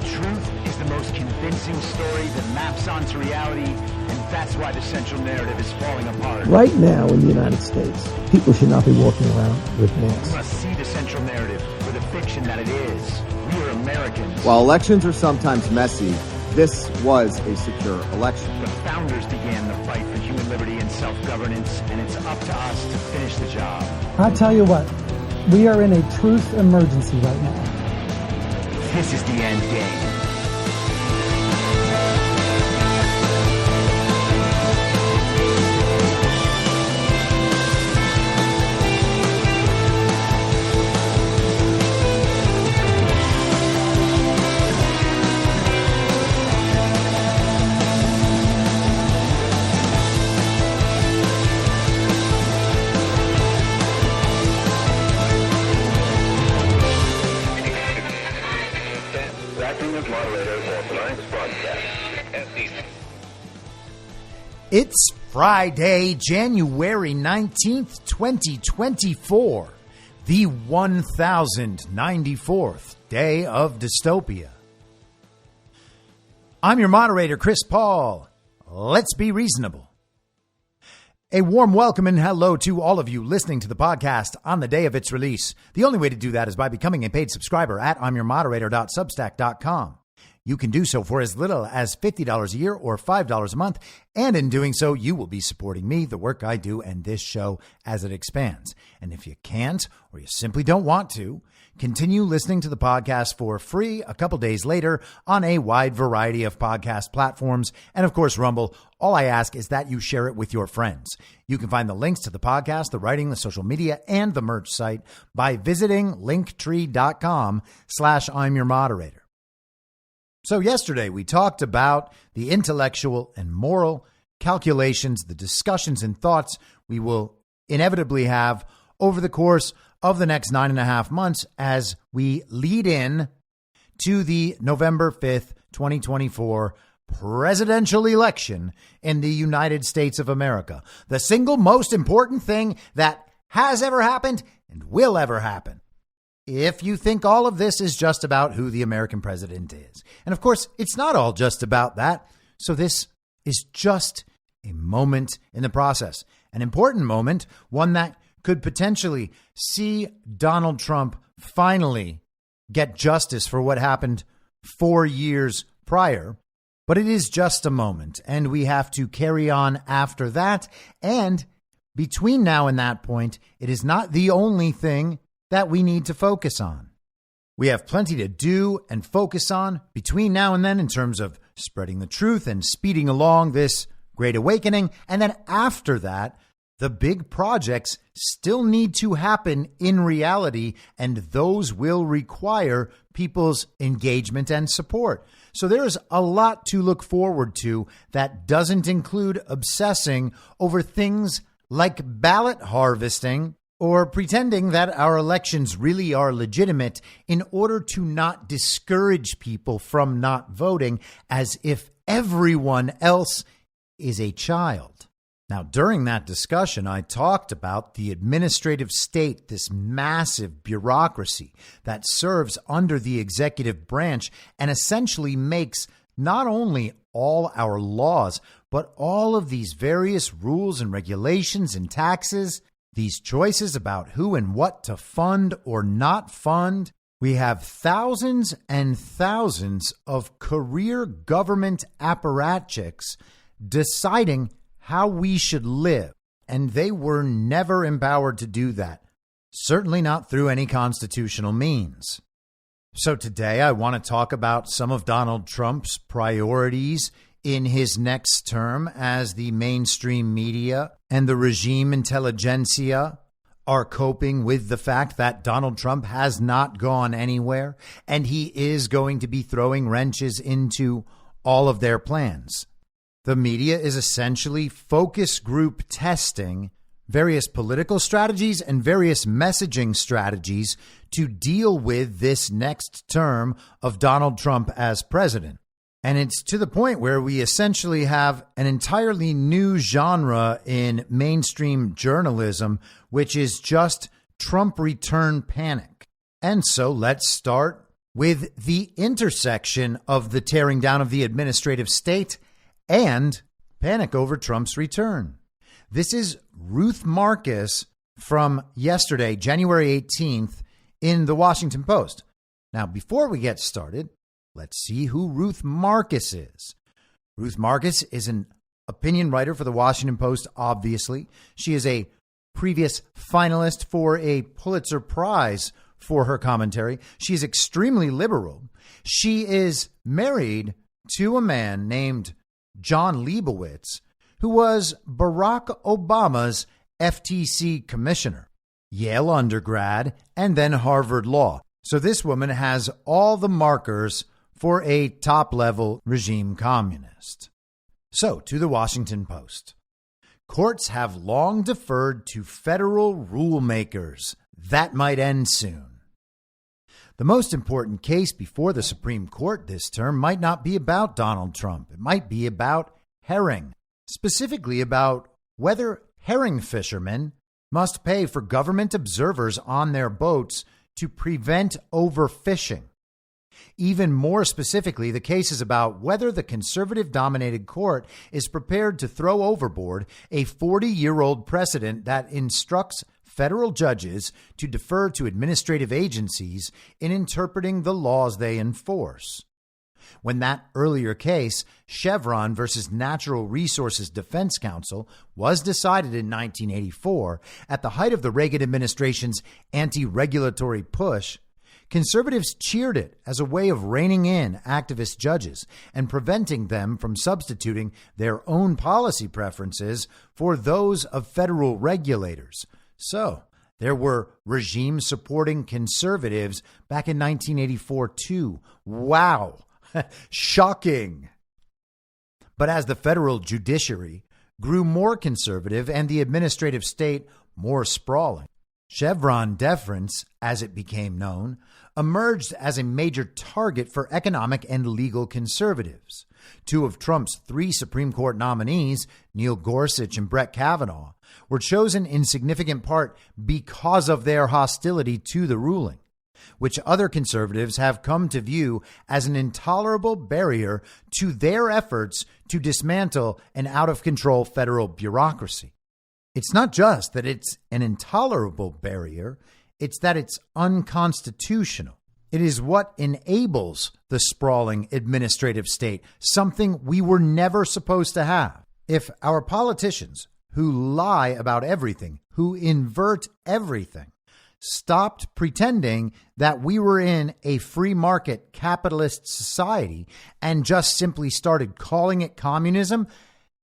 truth is the most convincing story that maps onto reality, and that's why the central narrative is falling apart. Right now in the United States, people should not be walking around with masks. We must see the central narrative for the fiction that it is. We are Americans. While elections are sometimes messy, this was a secure election. The founders began the fight for human liberty and self-governance, and it's up to us to finish the job. I'll tell you what, we are in a truth emergency right now. This is the end game. It's Friday, January 19th, 2024, the 1094th day of dystopia. I'm your moderator, Chris Paul. Let's be reasonable. A warm welcome and hello to all of you listening to the podcast on the day of its release. The only way to do that is by becoming a paid subscriber at I'mYourModerator.substack.com. You can do so for as little as $50 a year or $5 a month. And in doing so, you will be supporting me, the work I do, and this show as it expands. And if you can't, or you simply don't want to, continue listening to the podcast for free a couple days later on a wide variety of podcast platforms. And of course, Rumble. All I ask is that you share it with your friends. You can find the links to the podcast, the writing, the social media, and the merch site by visiting linktree.com/I'mYourModerator. So yesterday we talked about the intellectual and moral calculations, the discussions and thoughts we will inevitably have over the course of the next 9.5 months as we lead in to the November 5th, 2024 presidential election in the United States of America. The single most important thing that has ever happened and will ever happen. If you think all of this is just about who the American president is. And of course, it's not all just about that. So this is just a moment in the process, an important moment, one that could potentially see Donald Trump finally get justice for what happened 4 years prior. But it is just a moment, and we have to carry on after that. And between now and that point, it is not the only thing that we need to focus on. We have plenty to do and focus on between now and then in terms of spreading the truth and speeding along this great awakening. And then after that, the big projects still need to happen in reality, and those will require people's engagement and support. So there's a lot to look forward to that doesn't include obsessing over things like ballot harvesting or pretending that our elections really are legitimate in order to not discourage people from not voting as if everyone else is a child. Now, during that discussion, I talked about the administrative state, this massive bureaucracy that serves under the executive branch and essentially makes not only all our laws, but all of these various rules and regulations and taxes, these choices about who and what to fund or not fund. We have thousands and thousands of career government apparatchiks deciding how we should live, and they were never empowered to do that, certainly not through any constitutional means. So today I want to talk about some of Donald Trump's priorities in his next term as the mainstream media and the regime intelligentsia are coping with the fact that Donald Trump has not gone anywhere, and he is going to be throwing wrenches into all of their plans. The media is essentially focus group testing various political strategies and various messaging strategies to deal with this next term of Donald Trump as president. And it's to the point where we essentially have an entirely new genre in mainstream journalism, which is just Trump return panic. And so let's start with the intersection of the tearing down of the administrative state and panic over Trump's return. This is Ruth Marcus from yesterday, January 18th, in the Washington Post. Now, before we get started, let's see who Ruth Marcus is. Ruth Marcus is an opinion writer for the Washington Post, obviously. She is a previous finalist for a Pulitzer Prize for her commentary. She is extremely liberal. She is married to a man named John Leibowitz, who was Barack Obama's FTC commissioner, Yale undergrad, and then Harvard Law. So this woman has all the markers for a top-level regime communist. So, to the Washington Post. Courts have long deferred to federal rulemakers. That might end soon. The most important case before the Supreme Court this term might not be about Donald Trump. It might be about herring, specifically about whether herring fishermen must pay for government observers on their boats to prevent overfishing. Even more specifically, the case is about whether the conservative-dominated court is prepared to throw overboard a 40-year-old precedent that instructs federal judges to defer to administrative agencies in interpreting the laws they enforce. When that earlier case, Chevron versus Natural Resources Defense Council, was decided in 1984, at the height of the Reagan administration's anti-regulatory push, conservatives cheered it as a way of reining in activist judges and preventing them from substituting their own policy preferences for those of federal regulators. So there were regime-supporting conservatives back in 1984, too. Wow. Shocking. But as the federal judiciary grew more conservative and the administrative state more sprawling, Chevron deference, as it became known, emerged as a major target for economic and legal conservatives. Two of Trump's three Supreme Court nominees, Neil Gorsuch and Brett Kavanaugh, were chosen in significant part because of their hostility to the ruling, which other conservatives have come to view as an intolerable barrier to their efforts to dismantle an out-of-control federal bureaucracy. It's not just that it's an intolerable barrier, it's that it's unconstitutional. It is what enables the sprawling administrative state, something we were never supposed to have. If our politicians, who lie about everything, who invert everything, stopped pretending that we were in a free market capitalist society and just simply started calling it communism,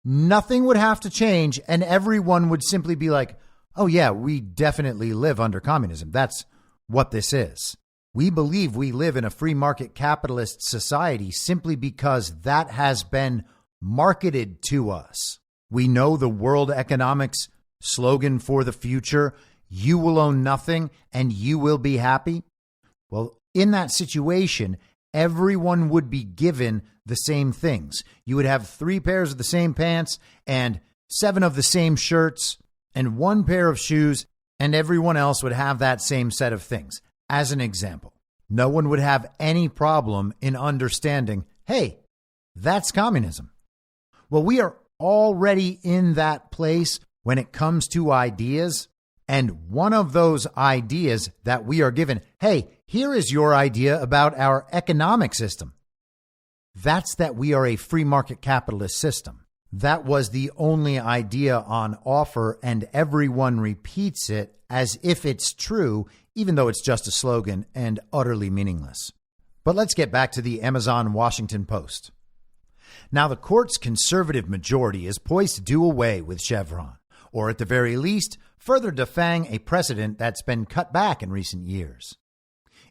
nothing would have to change and everyone would simply be like, oh yeah, we definitely live under communism. That's what this is. We believe we live in a free market capitalist society simply because that has been marketed to us. We know the World Economics slogan for the future, you will own nothing and you will be happy. Well, in that situation, everyone would be given the same things. You would have 3 pairs of the same pants and 7 of the same shirts and 1 pair of shoes, and everyone else would have that same set of things. As an example, no one would have any problem in understanding, hey, that's communism. Well, we are already in that place when it comes to ideas. And one of those ideas that we are given, hey, here is your idea about our economic system. That's that we are a free market capitalist system. That was the only idea on offer, and everyone repeats it as if it's true, even though it's just a slogan and utterly meaningless. But let's get back to the Amazon Washington Post. Now, the court's conservative majority is poised to do away with Chevron, or at the very least, further defang a precedent that's been cut back in recent years.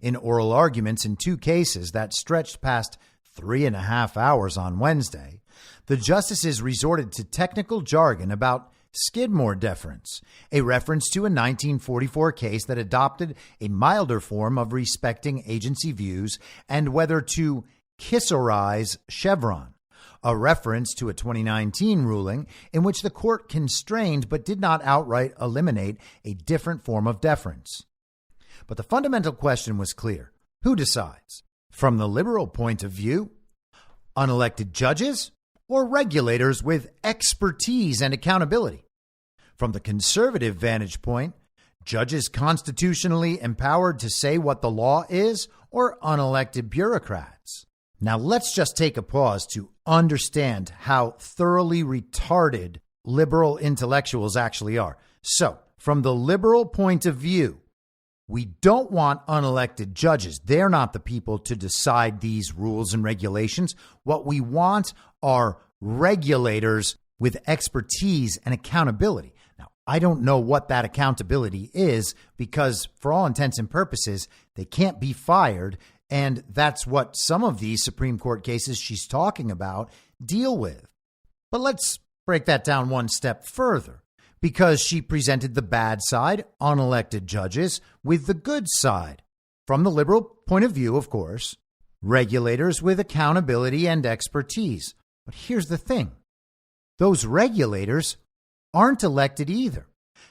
In oral arguments in 2 cases that stretched past 3.5 hours on Wednesday, the justices resorted to technical jargon about Skidmore deference, a reference to a 1944 case that adopted a milder form of respecting agency views, and whether to kissorize Chevron, a reference to a 2019 ruling in which the court constrained but did not outright eliminate a different form of deference. But the fundamental question was clear. Who decides? From the liberal point of view, unelected judges or regulators with expertise and accountability? From the conservative vantage point, judges constitutionally empowered to say what the law is or unelected bureaucrats? Now let's just take a pause to understand how thoroughly retarded liberal intellectuals actually are. So, from the liberal point of view, we don't want unelected judges. They're not the people to decide these rules and regulations. What we want are regulators with expertise and accountability. Now, I don't know what that accountability is because, for all intents and purposes, they can't be fired. And that's what some of these Supreme Court cases she's talking about deal with. But let's break that down one step further, because she presented the bad side, unelected judges, with the good side. From the liberal point of view, of course, regulators with accountability and expertise. But here's the thing. Those regulators aren't elected either.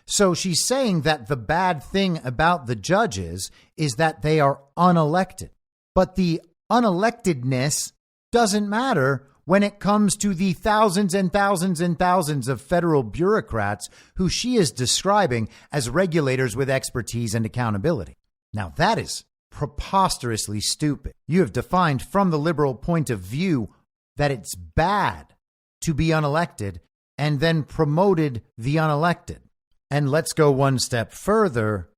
So she's saying that the bad thing about the judges is that they are unelected. But the unelectedness doesn't matter when it comes to the thousands and thousands and thousands of federal bureaucrats who she is describing as regulators with expertise and accountability. Now, that is preposterously stupid. You have defined from the liberal point of view that it's bad to be unelected and then promoted the unelected. And let's go one step further.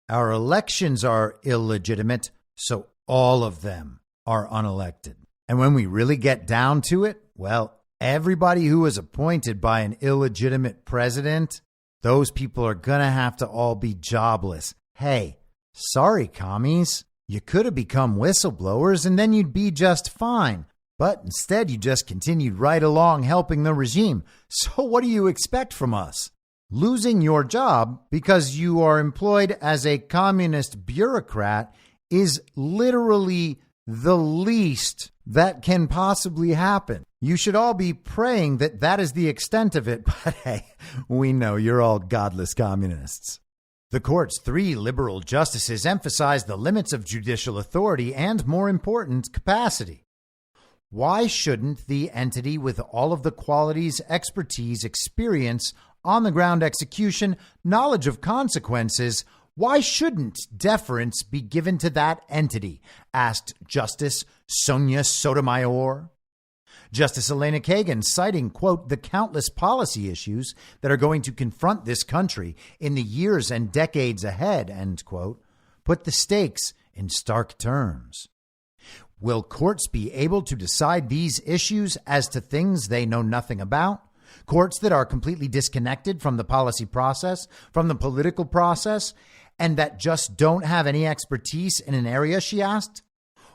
Our elections are illegitimate, so all of them are unelected. And when we really get down to it, well, everybody who was appointed by an illegitimate president, those people are going to have to all be jobless. Hey, sorry, commies. You could have become whistleblowers and then you'd be just fine. But instead, you just continued right along helping the regime. So what do you expect from us? Losing your job because you are employed as a communist bureaucrat is literally the least that can possibly happen. You should all be praying that that is the extent of it, but hey, we know you're all godless communists. The court's 3 liberal justices emphasized the limits of judicial authority and, more important, capacity. Why shouldn't the entity with all of the qualities, expertise, experience, on-the-ground execution, knowledge of consequences, why shouldn't deference be given to that entity? Asked Justice Sonia Sotomayor. Justice Elena Kagan, citing, quote, the countless policy issues that are going to confront this country in the years and decades ahead, end quote, put the stakes in stark terms. Will courts be able to decide these issues as to things they know nothing about? Courts that are completely disconnected from the policy process, from the political process, and that just don't have any expertise in an area, she asked?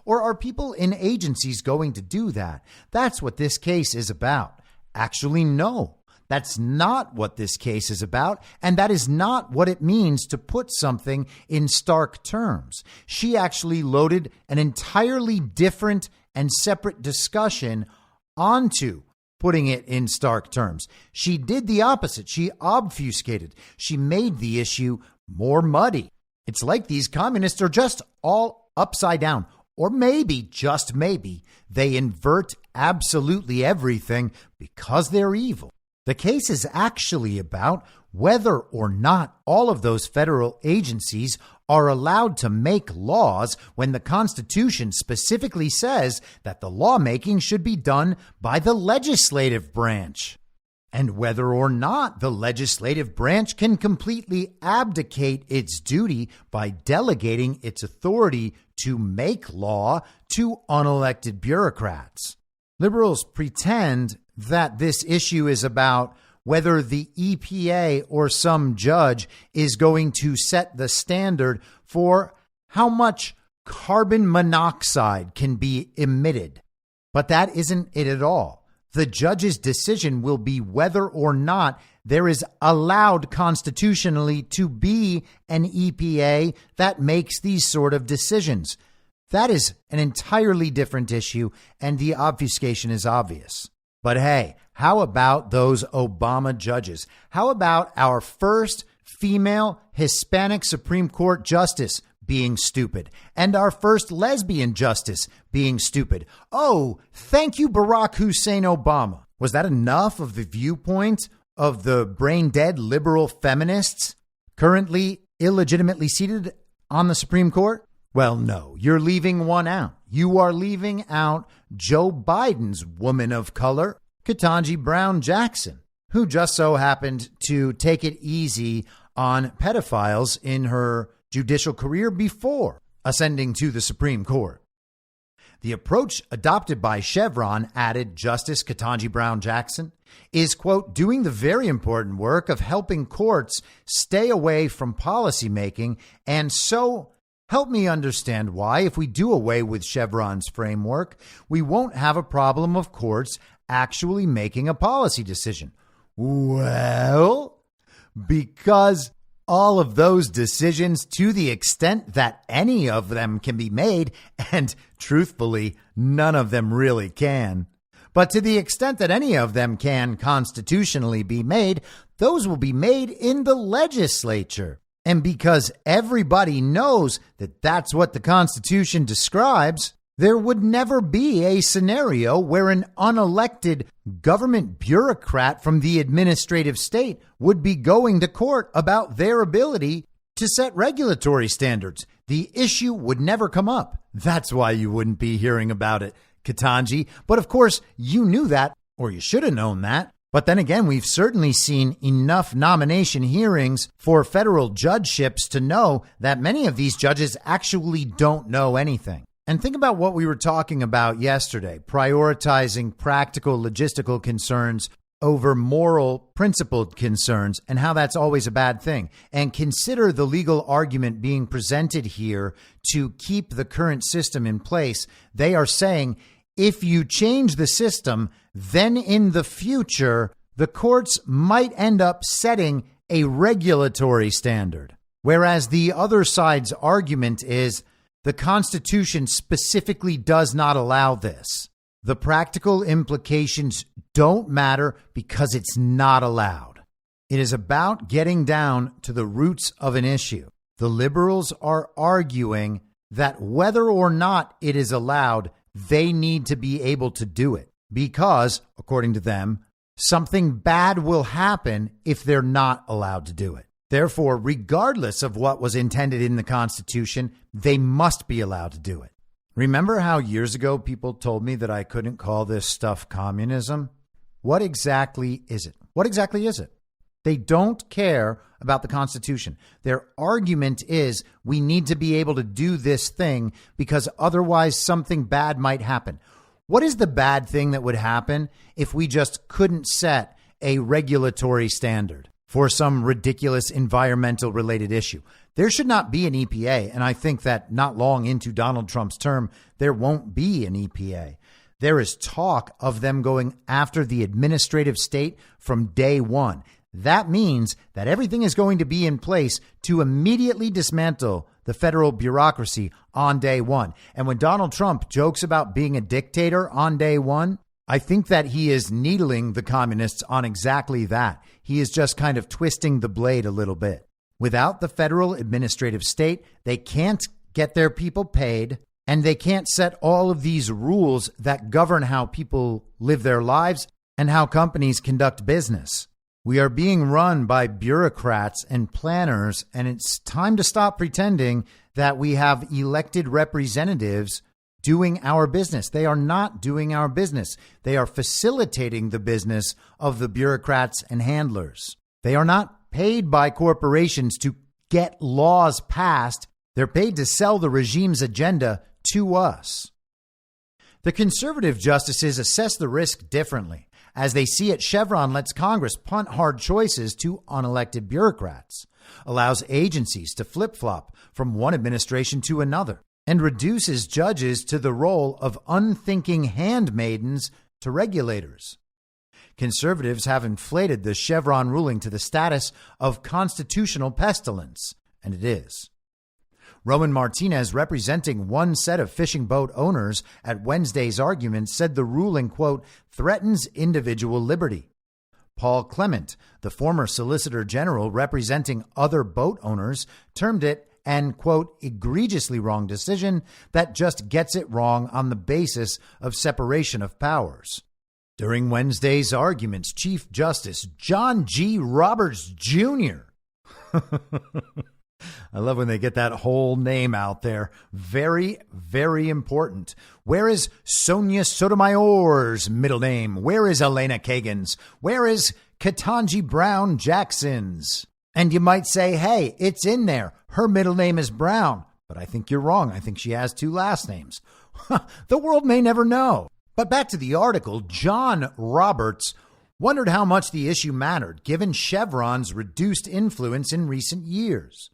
Or are people in agencies going to do that? That's what this case is about. Actually, no, that's not what this case is about, and that is not what it means to put something in stark terms. She actually loaded an entirely different and separate discussion onto putting it in stark terms. She did the opposite. She obfuscated. She made the issue more muddy. It's like these communists are just all upside down. Or maybe, just maybe, they invert absolutely everything because they're evil. The case is actually about whether or not all of those federal agencies are allowed to make laws when the Constitution specifically says that the lawmaking should be done by the legislative branch, and whether or not the legislative branch can completely abdicate its duty by delegating its authority to make law to unelected bureaucrats. Liberals pretend that this issue is about whether the EPA or some judge is going to set the standard for how much carbon monoxide can be emitted. But that isn't it at all. The judge's decision will be whether or not there is allowed constitutionally to be an EPA that makes these sort of decisions. That is an entirely different issue, and the obfuscation is obvious. But hey, how about those Obama judges? How about our first female Hispanic Supreme Court justice, being stupid, and our first lesbian justice being stupid. Oh, thank you, Barack Hussein Obama. Was that enough of the viewpoint of the brain-dead liberal feminists currently illegitimately seated on the Supreme Court? Well, no, you're leaving one out. You are leaving out Joe Biden's woman of color, Ketanji Brown Jackson, who just so happened to take it easy on pedophiles in her judicial career before ascending to the Supreme Court. The approach adopted by Chevron, added Justice Ketanji Brown Jackson, is, quote, doing the very important work of helping courts stay away from policymaking. And so help me understand why, if we do away with Chevron's framework, we won't have a problem of courts actually making a policy decision. Well, because all of those decisions, to the extent that any of them can be made, and truthfully, none of them really can, but to the extent that any of them can constitutionally be made, those will be made in the legislature. And because everybody knows that that's what the Constitution describes, there would never be a scenario where an unelected government bureaucrat from the administrative state would be going to court about their ability to set regulatory standards. The issue would never come up. That's why you wouldn't be hearing about it, Ketanji. But of course, you knew that, or you should have known that. But then again, we've certainly seen enough nomination hearings for federal judgeships to know that many of these judges actually don't know anything. And think about what we were talking about yesterday, prioritizing practical logistical concerns over moral principled concerns, and how that's always a bad thing. And consider the legal argument being presented here to keep the current system in place. They are saying if you change the system, then in the future, the courts might end up setting a regulatory standard. Whereas the other side's argument is the Constitution specifically does not allow this. The practical implications don't matter because it's not allowed. It is about getting down to the roots of an issue. The liberals are arguing that whether or not it is allowed, they need to be able to do it because, according to them, something bad will happen if they're not allowed to do it. Therefore, regardless of what was intended in the Constitution, they must be allowed to do it. Remember how years ago people told me that I couldn't call this stuff communism? What exactly is it? What exactly is it? They don't care about the Constitution. Their argument is we need to be able to do this thing because otherwise something bad might happen. What is the bad thing that would happen if we just couldn't set a regulatory standard for some ridiculous environmental related issue? There should not be an EPA. And I think that not long into Donald Trump's term, there won't be an EPA. There is talk of them going after the administrative state from day one. That means that everything is going to be in place to immediately dismantle the federal bureaucracy on day one. And when Donald Trump jokes about being a dictator on day one, I think that he is needling the communists on exactly that. He is just kind of twisting the blade a little bit. Without the federal administrative state, they can't get their people paid, and they can't set all of these rules that govern how people live their lives and how companies conduct business. We are being run by bureaucrats and planners, and it's time to stop pretending that we have elected representatives doing our business. They are not doing our business. They are facilitating the business of the bureaucrats and handlers. They are not paid by corporations to get laws passed. They're paid to sell the regime's agenda to us. The conservative justices assess the risk differently. As they see it, Chevron lets Congress punt hard choices to unelected bureaucrats, allows agencies to flip-flop from one administration to another, and reduces judges to the role of unthinking handmaidens to regulators. Conservatives have inflated the Chevron ruling to the status of constitutional pestilence, and it is. Roman Martinez, representing one set of fishing boat owners at Wednesday's argument, said the ruling, quote, threatens individual liberty. Paul Clement, the former Solicitor General representing other boat owners, termed it and, quote, egregiously wrong decision that just gets it wrong on the basis of separation of powers. During Wednesday's arguments, Chief Justice John G. Roberts Jr. I love when they get that whole name out there. Very, very important. Where is Sonia Sotomayor's middle name? Where is Elena Kagan's? Where is Ketanji Brown Jackson's? And you might say, hey, it's in there. Her middle name is Brown. But I think you're wrong. I think she has two last names. The world may never know. But back to the article, John Roberts wondered how much the issue mattered given Chevron's reduced influence in recent years.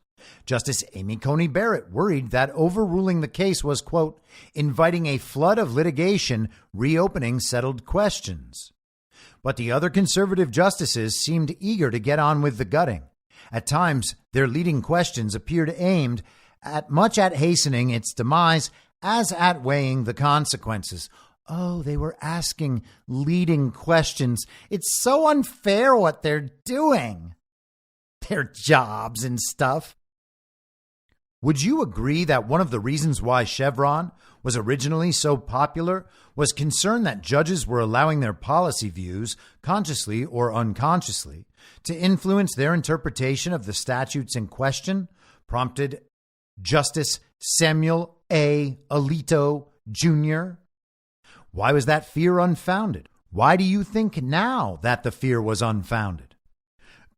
Justice Amy Coney Barrett worried that overruling the case was, quote, inviting a flood of litigation, reopening settled questions. But the other conservative justices seemed eager to get on with the gutting. At times, their leading questions appeared aimed at hastening its demise as at weighing the consequences. Oh, they were asking leading questions. It's so unfair what they're doing. Their jobs and stuff. Would you agree that one of the reasons why Chevron was originally so popular was concern that judges were allowing their policy views, consciously or unconsciously, to influence their interpretation of the statutes in question, prompted Justice Samuel A. Alito Jr.? Why was that fear unfounded? Why do you think now that the fear was unfounded?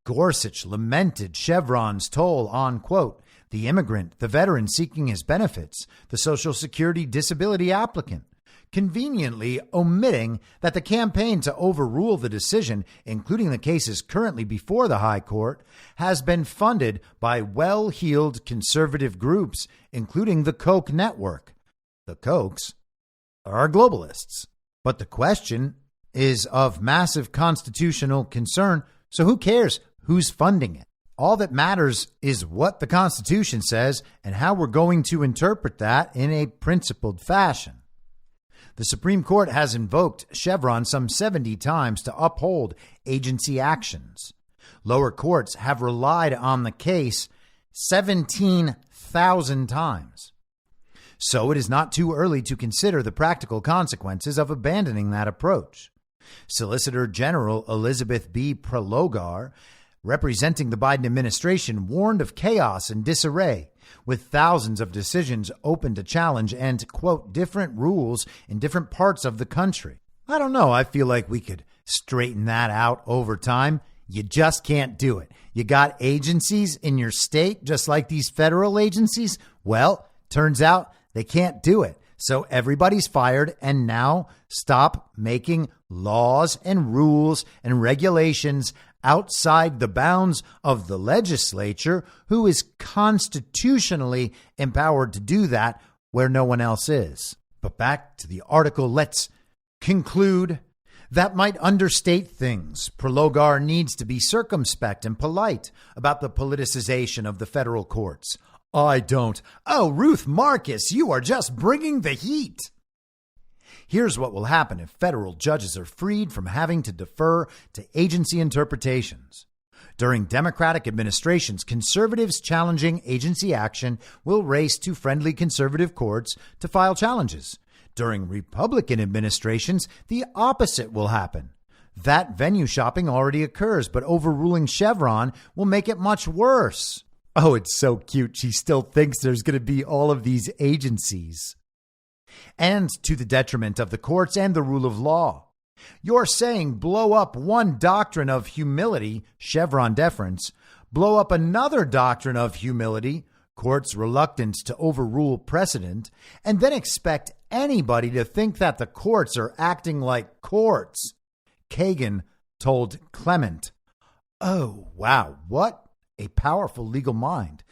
Gorsuch lamented Chevron's toll on, quote, the immigrant, the veteran seeking his benefits, the Social Security disability applicant, conveniently omitting that the campaign to overrule the decision, including the cases currently before the High Court, has been funded by well-heeled conservative groups, including the Koch network. The Kochs are globalists. But the question is of massive constitutional concern, so who cares who's funding it? All that matters is what the Constitution says and how we're going to interpret that in a principled fashion. The Supreme Court has invoked Chevron some 70 times to uphold agency actions. Lower courts have relied on the case 17,000 times. So it is not too early to consider the practical consequences of abandoning that approach. Solicitor General Elizabeth B. Prelogar, representing the Biden administration, warned of chaos and disarray, with thousands of decisions open to challenge and, quote, different rules in different parts of the country. I don't know. I feel like we could straighten that out over time. You just can't do it. You got agencies in your state, just like these federal agencies. Well, turns out they can't do it. So everybody's fired, and now stop making laws and rules and regulations outside the bounds of the legislature, who is constitutionally empowered to do that where no one else is. But back to the article, let's conclude. That might understate things. Prelogar needs to be circumspect and polite about the politicization of the federal courts. I don't. Oh, Ruth Marcus, you are just bringing the heat. Here's what will happen if federal judges are freed from having to defer to agency interpretations. During Democratic administrations, conservatives challenging agency action will race to friendly conservative courts to file challenges. During Republican administrations, the opposite will happen. That venue shopping already occurs, but overruling Chevron will make it much worse. Oh, it's so cute. She still thinks there's going to be all of these agencies. And to the detriment of the courts and the rule of law. You're saying blow up one doctrine of humility, Chevron deference, blow up another doctrine of humility, courts' reluctance to overrule precedent, and then expect anybody to think that the courts are acting like courts. Kagan told Clement. Oh, wow, what a powerful legal mind.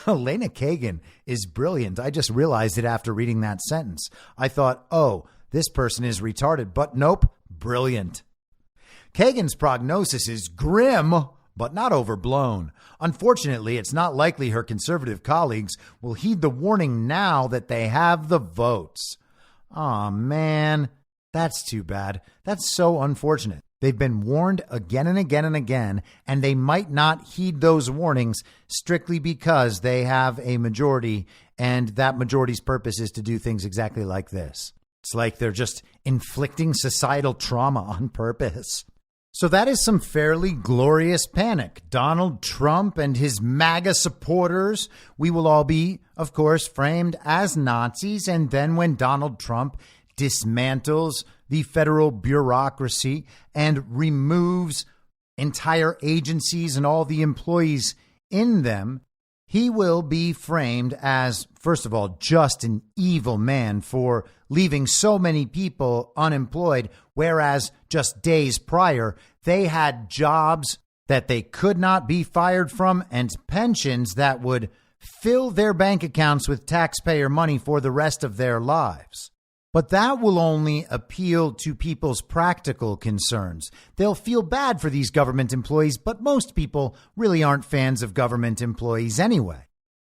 Elena Kagan is brilliant. I just realized it after reading that sentence. I thought, oh, this person is retarded, but nope, brilliant. Kagan's prognosis is grim, but not overblown. Unfortunately, it's not likely her conservative colleagues will heed the warning now that they have the votes. Aw, man, that's too bad. That's so unfortunate. They've been warned again and again and again, and they might not heed those warnings strictly because they have a majority, and that majority's purpose is to do things exactly like this. It's like they're just inflicting societal trauma on purpose. So that is some fairly glorious panic. Donald Trump and his MAGA supporters, we will all be, of course, framed as Nazis. And then when Donald Trump dismantles the federal bureaucracy and removes entire agencies and all the employees in them, he will be framed as, first of all, just an evil man for leaving so many people unemployed, whereas just days prior, they had jobs that they could not be fired from and pensions that would fill their bank accounts with taxpayer money for the rest of their lives. But that will only appeal to people's practical concerns. They'll feel bad for these government employees, but most people really aren't fans of government employees anyway.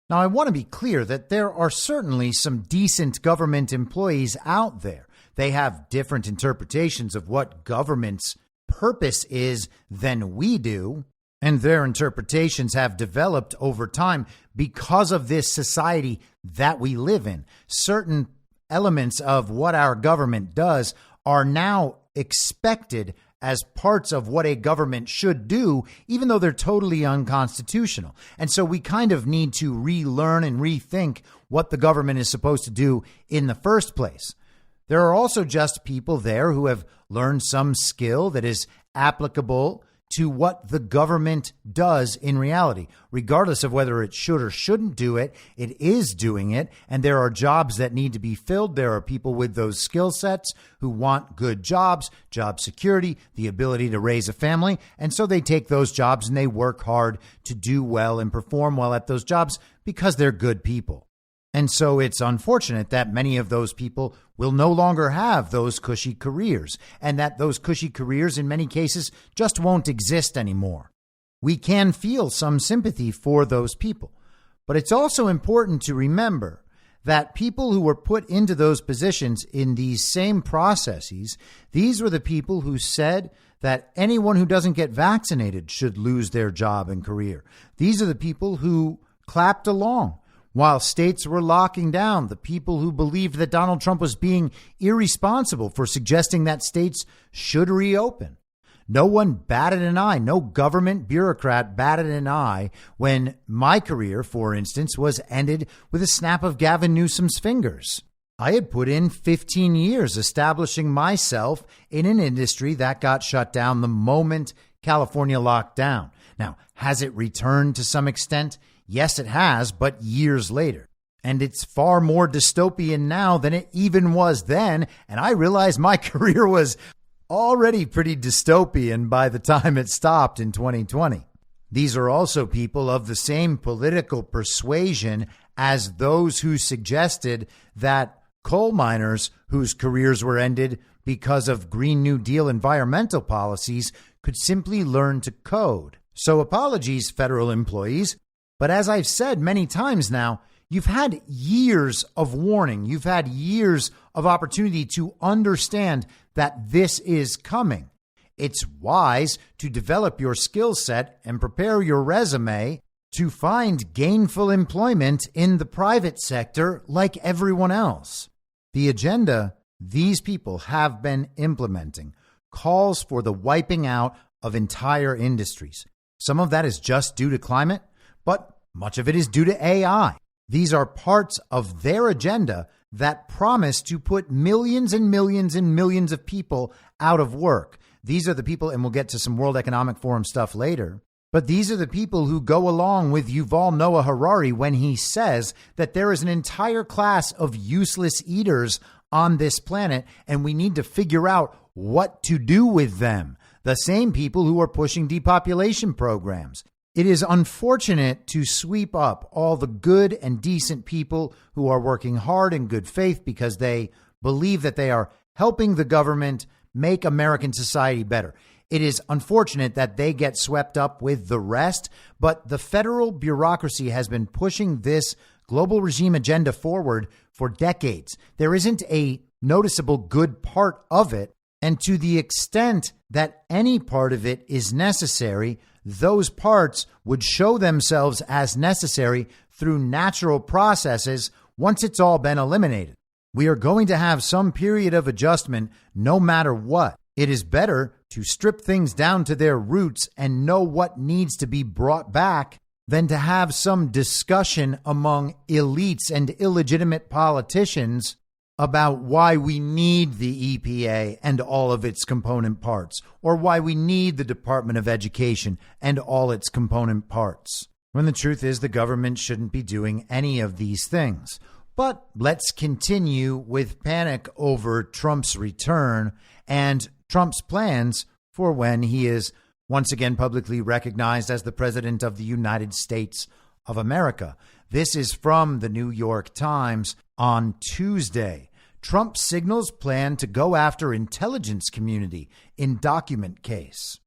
Now, I want to be clear that there are certainly some decent government employees out there. They have different interpretations of what government's purpose is than we do, and their interpretations have developed over time because of this society that we live in. Certain elements of what our government does are now expected as parts of what a government should do, even though they're totally unconstitutional. And so we kind of need to relearn and rethink what the government is supposed to do in the first place. There are also just people there who have learned some skill that is applicable to what the government does in reality. Regardless of whether it should or shouldn't do it, it is doing it. And there are jobs that need to be filled. There are people with those skill sets who want good jobs, job security, the ability to raise a family. And so they take those jobs and they work hard to do well and perform well at those jobs because they're good people. And so it's unfortunate that many of those people will no longer have those cushy careers, and that those cushy careers in many cases just won't exist anymore. We can feel some sympathy for those people, but it's also important to remember that people who were put into those positions in these same processes, these were the people who said that anyone who doesn't get vaccinated should lose their job and career. These are the people who clapped along while states were locking down, the people who believed that Donald Trump was being irresponsible for suggesting that states should reopen. No one batted an eye. No government bureaucrat batted an eye when my career, for instance, was ended with a snap of Gavin Newsom's fingers. I had put in 15 years establishing myself in an industry that got shut down the moment California locked down. Now, has it returned to some extent? Yes, it has, but years later. And it's far more dystopian now than it even was then. And I realized my career was already pretty dystopian by the time it stopped in 2020. These are also people of the same political persuasion as those who suggested that coal miners whose careers were ended because of Green New Deal environmental policies could simply learn to code. So apologies, federal employees. But as I've said many times now, you've had years of warning. You've had years of opportunity to understand that this is coming. It's wise to develop your skill set and prepare your resume to find gainful employment in the private sector like everyone else. The agenda these people have been implementing calls for the wiping out of entire industries. Some of that is just due to climate, but much of it is due to AI. These are parts of their agenda that promise to put millions and millions and millions of people out of work. These are the people, and we'll get to some World Economic Forum stuff later, but these are the people who go along with Yuval Noah Harari when he says that there is an entire class of useless eaters on this planet, and we need to figure out what to do with them. The same people who are pushing depopulation programs. It is unfortunate to sweep up all the good and decent people who are working hard in good faith because they believe that they are helping the government make American society better. It is unfortunate that they get swept up with the rest, but the federal bureaucracy has been pushing this global regime agenda forward for decades. There isn't a noticeable good part of it And to the extent that any part of it is necessary, those parts would show themselves as necessary through natural processes once it's all been eliminated. We are going to have some period of adjustment no matter what. It is better to strip things down to their roots and know what needs to be brought back than to have some discussion among elites and illegitimate politicians about why we need the EPA and all of its component parts, or why we need the Department of Education and all its component parts, when the truth is the government shouldn't be doing any of these things. But let's continue with panic over Trump's return and Trump's plans for when he is once again publicly recognized as the President of the United States of America. This is from the New York Times on Tuesday. Trump signals plan to go after intelligence community in document case.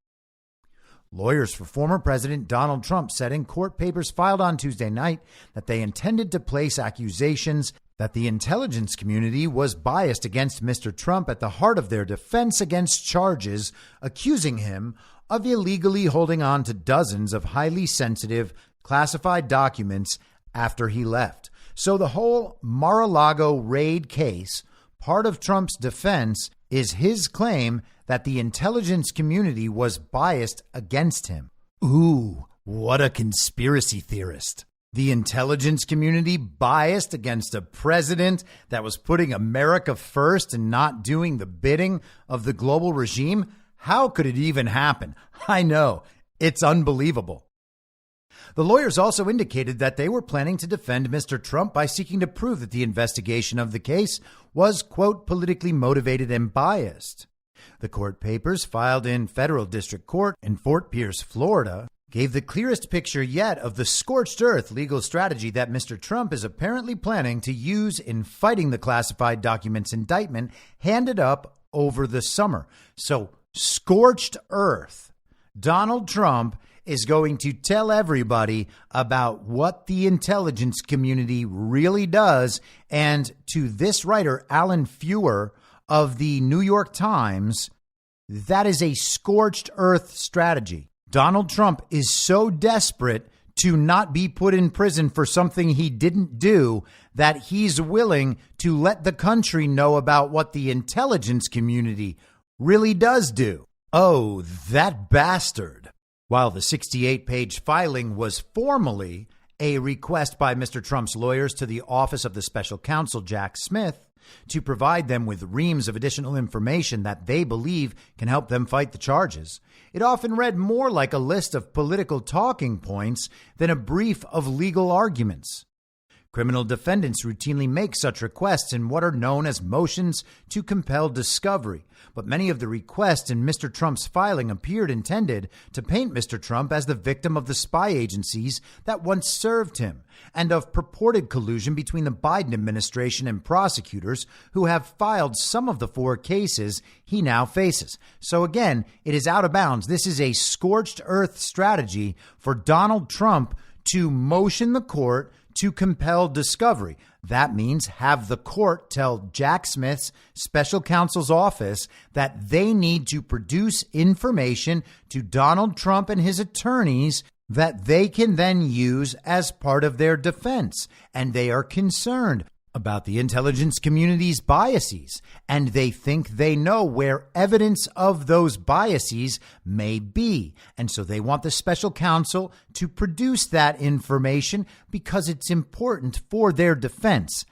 Lawyers for former President Donald Trump said in court papers filed on Tuesday night that they intended to place accusations that the intelligence community was biased against Mr. Trump at the heart of their defense against charges accusing him of illegally holding on to dozens of highly sensitive classified documents after he left. So the whole Mar-a-Lago raid case, part of Trump's defense, is his claim that the intelligence community was biased against him. Ooh, what a conspiracy theorist. The intelligence community biased against a president that was putting America first and not doing the bidding of the global regime? How could it even happen? I know, it's unbelievable. The lawyers also indicated that they were planning to defend Mr. Trump by seeking to prove that the investigation of the case was, quote, politically motivated and biased. The court papers filed in federal district court in Fort Pierce, Florida, gave the clearest picture yet of the scorched earth legal strategy that Mr. Trump is apparently planning to use in fighting the classified documents indictment handed up over the summer. So, scorched earth. Donald Trump is going to tell everybody about what the intelligence community really does. And to this writer, Alan Feuer of the New York Times, that is a scorched earth strategy. Donald Trump is so desperate to not be put in prison for something he didn't do that he's willing to let the country know about what the intelligence community really does do. Oh, that bastard. While the 68-page filing was formally a request by Mr. Trump's lawyers to the Office of the Special Counsel, Jack Smith, to provide them with reams of additional information that they believe can help them fight the charges, it often read more like a list of political talking points than a brief of legal arguments. Criminal defendants routinely make such requests in what are known as motions to compel discovery, but many of the requests in Mr. Trump's filing appeared intended to paint Mr. Trump as the victim of the spy agencies that once served him, and of purported collusion between the Biden administration and prosecutors who have filed some of the 4 cases he now faces. So again, it is out of bounds. This is a scorched earth strategy for Donald Trump to motion the court to compel discovery. That means have the court tell Jack Smith's special counsel's office that they need to produce information to Donald Trump and his attorneys that they can then use as part of their defense. And they are concerned about the intelligence community's biases, and they think they know where evidence of those biases may be. And so they want the special counsel to produce that information because it's important for their defense,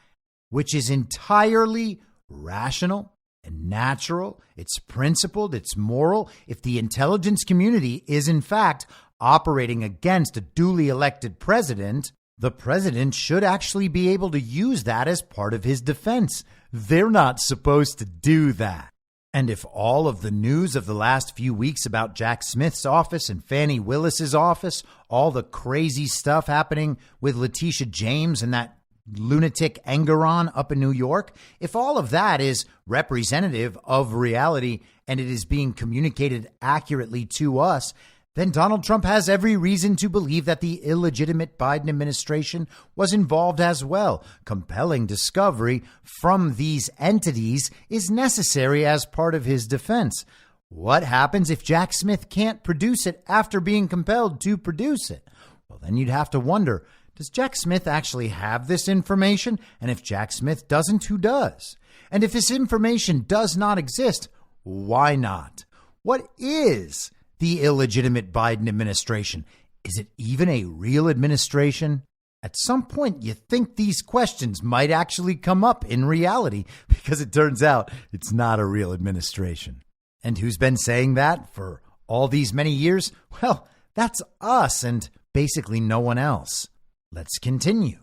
which is entirely rational and natural. It's principled. It's moral. If the intelligence community is, in fact, operating against a duly elected president, the president should actually be able to use that as part of his defense. They're not supposed to do that. And if all of the news of the last few weeks about Jack Smith's office and Fani Willis's office, all the crazy stuff happening with Letitia James and that lunatic Engeron up in New York, if all of that is representative of reality and it is being communicated accurately to us, then Donald Trump has every reason to believe that the illegitimate Biden administration was involved as well. Compelling discovery from these entities is necessary as part of his defense. What happens if Jack Smith can't produce it after being compelled to produce it? Well, then you'd have to wonder, does Jack Smith actually have this information? And if Jack Smith doesn't, who does? And if this information does not exist, why not? What is the illegitimate Biden administration? Is it even a real administration? At some point, you think these questions might actually come up in reality because it turns out it's not a real administration. And who's been saying that for all these many years? Well, that's us and basically no one else. Let's continue.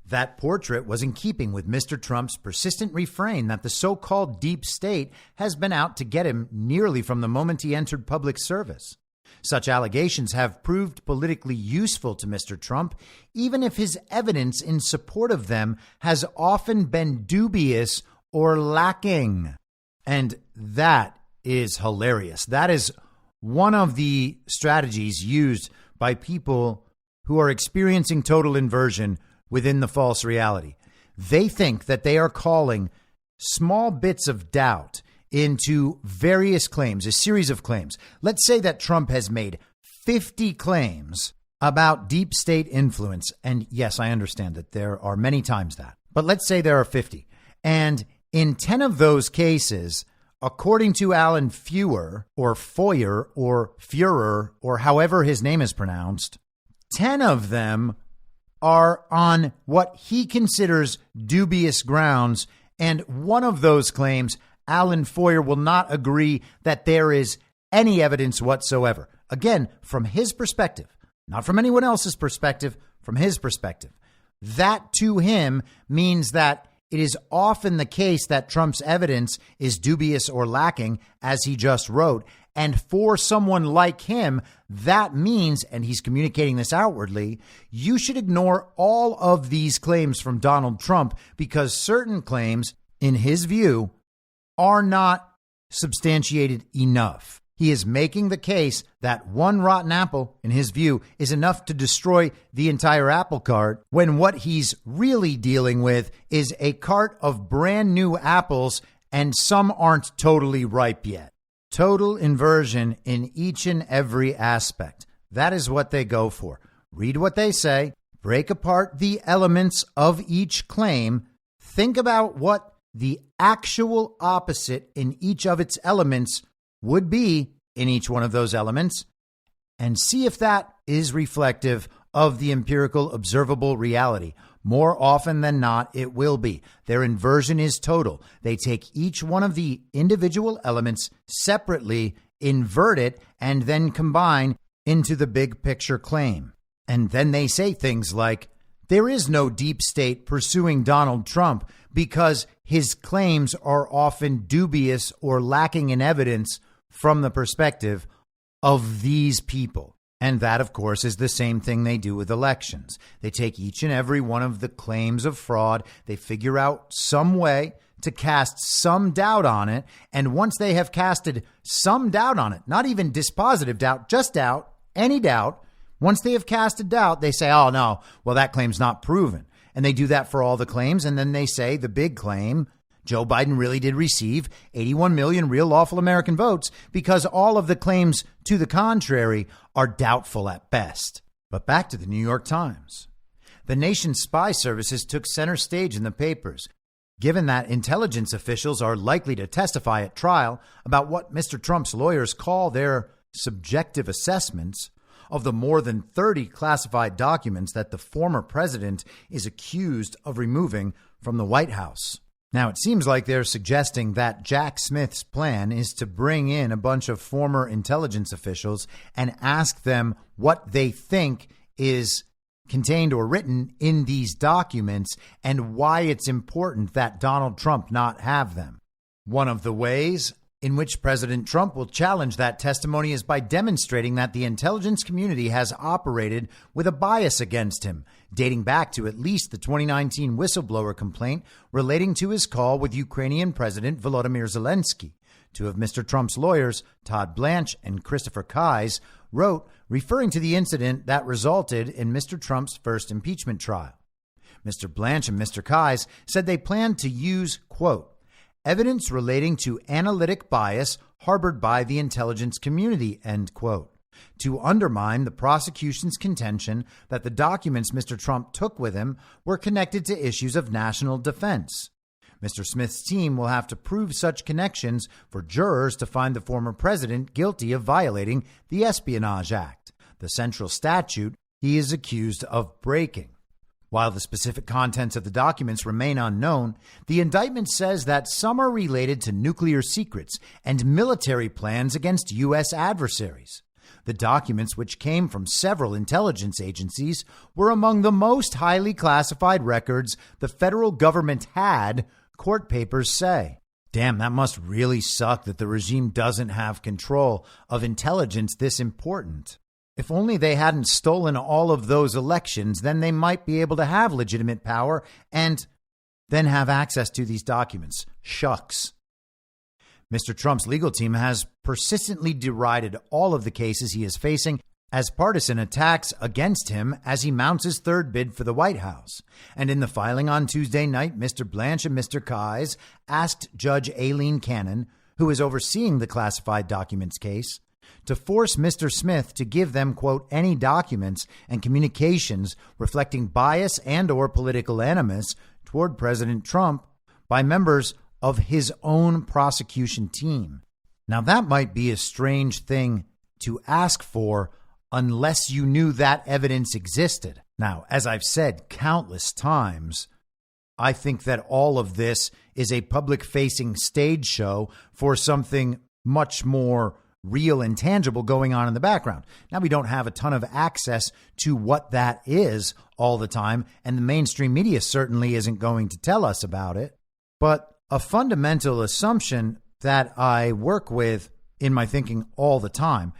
That portrait was in keeping with Mr. Trump's persistent refrain that the so-called deep state has been out to get him nearly from the moment he entered public service. Such allegations have proved politically useful to Mr. Trump, even if his evidence in support of them has often been dubious or lacking. And that is hilarious. That is one of the strategies used by people who are experiencing total inversion within the false reality. They think that they are calling small bits of doubt into various claims, a series of claims. Let's say that Trump has made 50 claims about deep state influence. And yes, I understand that there are many times that. But let's say there are 50. And in 10 of those cases, according to Alan Feuer or Feuer or Führer or however his name is pronounced, 10 of them are on what he considers dubious grounds. And one of those claims, Alan Feuer will not agree that there is any evidence whatsoever. Again, from his perspective, not from anyone else's perspective, from his perspective. That to him means that it is often the case that Trump's evidence is dubious or lacking, as he just wrote. And for someone like him, that means, and he's communicating this outwardly, you should ignore all of these claims from Donald Trump because certain claims, in his view, are not substantiated enough. He is making the case that one rotten apple, in his view, is enough to destroy the entire apple cart, when what he's really dealing with is a cart of brand new apples, and some aren't totally ripe yet. Total inversion in each and every aspect. That is what they go for. Read what they say, break apart the elements of each claim, think about what the actual opposite in each of its elements would be in each one of those elements, and see if that is reflective of the empirical observable reality. More often than not, it will be. Their inversion is total. They take each one of the individual elements separately, invert it, and then combine into the big picture claim. And then they say things like, there is no deep state pursuing Donald Trump because his claims are often dubious or lacking in evidence from the perspective of these people. And that, of course, is the same thing they do with elections. They take each and every one of the claims of fraud. They figure out some way to cast some doubt on it. And once they have casted some doubt on it, not even dispositive doubt, just doubt, any doubt, once they have casted doubt, they say, oh, no, well, that claim's not proven. And they do that for all the claims. And then they say the big claim, Joe Biden really did receive 81 million real lawful American votes, because all of the claims to the contrary are doubtful at best. But back to the New York Times. The nation's spy services took center stage in the papers, given that intelligence officials are likely to testify at trial about what Mr. Trump's lawyers call their subjective assessments of the more than 30 classified documents that the former president is accused of removing from the White House. Now, it seems like they're suggesting that Jack Smith's plan is to bring in a bunch of former intelligence officials and ask them what they think is contained or written in these documents and why it's important that Donald Trump not have them. One of the ways in which President Trump will challenge that testimony is by demonstrating that the intelligence community has operated with a bias against him, dating back to at least the 2019 whistleblower complaint relating to his call with Ukrainian President Volodymyr Zelensky. Two of Mr. Trump's lawyers, Todd Blanche and Christopher Kise, wrote referring to the incident that resulted in Mr. Trump's first impeachment trial. Mr. Blanche and Mr. Keyes said they planned to use, quote, evidence relating to analytic bias harbored by the intelligence community, end quote, to undermine the prosecution's contention that the documents Mr. Trump took with him were connected to issues of national defense. Mr. Smith's team will have to prove such connections for jurors to find the former president guilty of violating the Espionage Act, the central statute he is accused of breaking. While the specific contents of the documents remain unknown, the indictment says that some are related to nuclear secrets and military plans against U.S. adversaries. The documents, which came from several intelligence agencies, were among the most highly classified records the federal government had, court papers say. Damn, that must really suck that the regime doesn't have control of intelligence this important. If only they hadn't stolen all of those elections, then they might be able to have legitimate power and then have access to these documents. Shucks. Mr. Trump's legal team has persistently derided all of the cases he is facing as partisan attacks against him as he mounts his third bid for the White House. And in the filing on Tuesday night, Mr. Blanche and Mr. Keyes asked Judge Aileen Cannon, who is overseeing the classified documents case, to force Mr. Smith to give them, quote, any documents and communications reflecting bias and or political animus toward President Trump by members of his own prosecution team. Now, that might be a strange thing to ask for unless you knew that evidence existed. Now, as I've said countless times, I think that all of this is a public-facing stage show for something much more real and tangible going on in the background. Now, we don't have a ton of access to what that is all the time, and the mainstream media certainly isn't going to tell us about it. But a fundamental assumption that I work with in my thinking all the time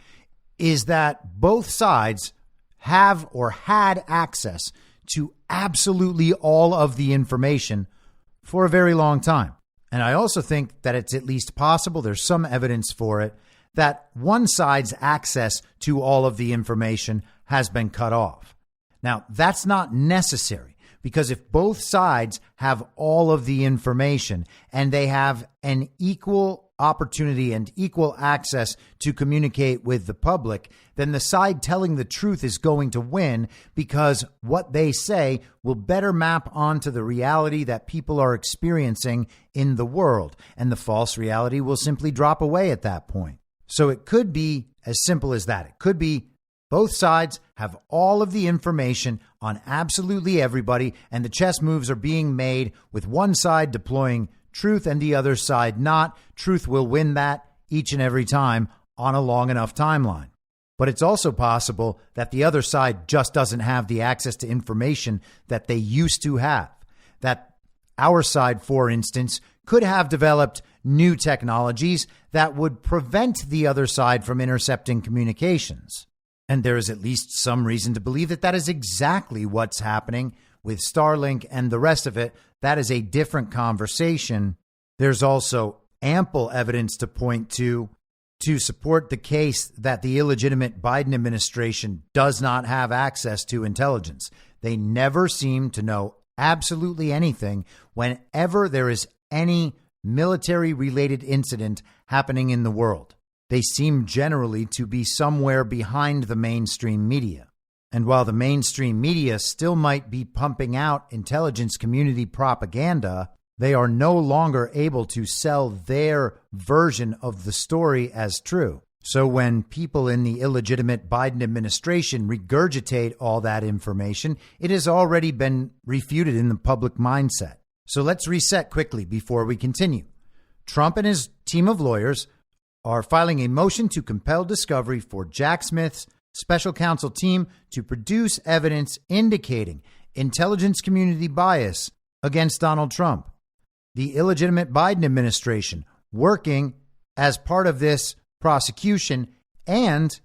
is that both sides have or had access to absolutely all of the information for a very long time. And I also think that it's at least possible, there's some evidence for it, that one side's access to all of the information has been cut off. Now, that's not necessary, because if both sides have all of the information and they have an equal opportunity and equal access to communicate with the public, then the side telling the truth is going to win, because what they say will better map onto the reality that people are experiencing in the world, and the false reality will simply drop away at that point. So it could be as simple as that. It could be both sides have all of the information on absolutely everybody, and the chess moves are being made with one side deploying truth and the other side not. Truth will win that each and every time on a long enough timeline. But it's also possible that the other side just doesn't have the access to information that they used to have. That our side, for instance, could have developed new technologies that would prevent the other side from intercepting communications. And there is at least some reason to believe that that is exactly what's happening with Starlink and the rest of it. That is a different conversation. There's also ample evidence to point to support the case that the illegitimate Biden administration does not have access to intelligence. They never seem to know absolutely anything whenever there is any military-related incident happening in the world. They seem generally to be somewhere behind the mainstream media. And while the mainstream media still might be pumping out intelligence community propaganda, they are no longer able to sell their version of the story as true. So when people in the illegitimate Biden administration regurgitate all that information, it has already been refuted in the public mindset. So let's reset quickly before we continue. Trump and his team of lawyers are filing a motion to compel discovery for Jack Smith's special counsel team to produce evidence indicating intelligence community bias against Donald Trump. The illegitimate Biden administration working as part of this prosecution, and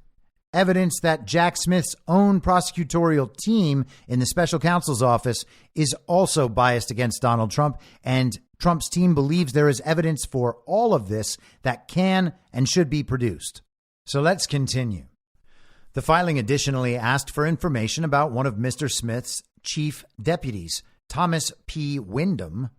evidence that Jack Smith's own prosecutorial team in the special counsel's office is also biased against Donald Trump, and Trump's team believes there is evidence for all of this that can and should be produced. So let's continue. The filing additionally asked for information about one of Mr. Smith's chief deputies, Thomas P. Wyndham,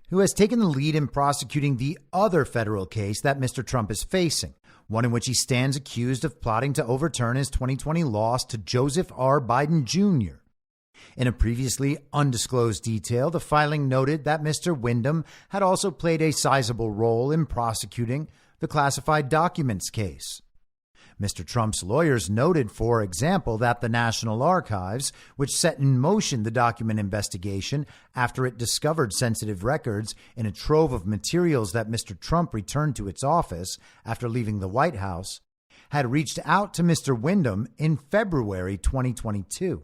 who has taken the lead in prosecuting the other federal case that Mr. Trump is facing, one in which he stands accused of plotting to overturn his 2020 loss to Joseph R. Biden Jr. In a previously undisclosed detail, the filing noted that Mr. Wyndham had also played a sizable role in prosecuting the classified documents case. Mr. Trump's lawyers noted, for example, that the National Archives, which set in motion the document investigation after it discovered sensitive records in a trove of materials that Mr. Trump returned to its office after leaving the White House, had reached out to Mr. Wyndham in February 2022.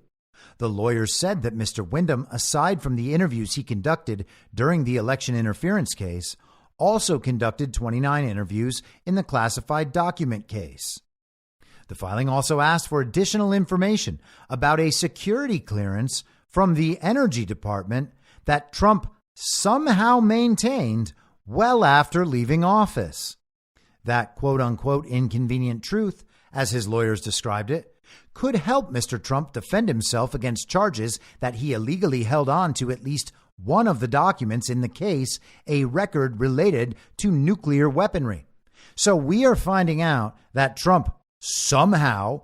The lawyers said that Mr. Wyndham, aside from the interviews he conducted during the election interference case, also conducted 29 interviews in the classified document case. The filing also asked for additional information about a security clearance from the Energy Department that Trump somehow maintained well after leaving office. That quote-unquote inconvenient truth, as his lawyers described it, could help Mr. Trump defend himself against charges that he illegally held on to at least one of the documents in the case, a record related to nuclear weaponry. So we are finding out that Trump somehow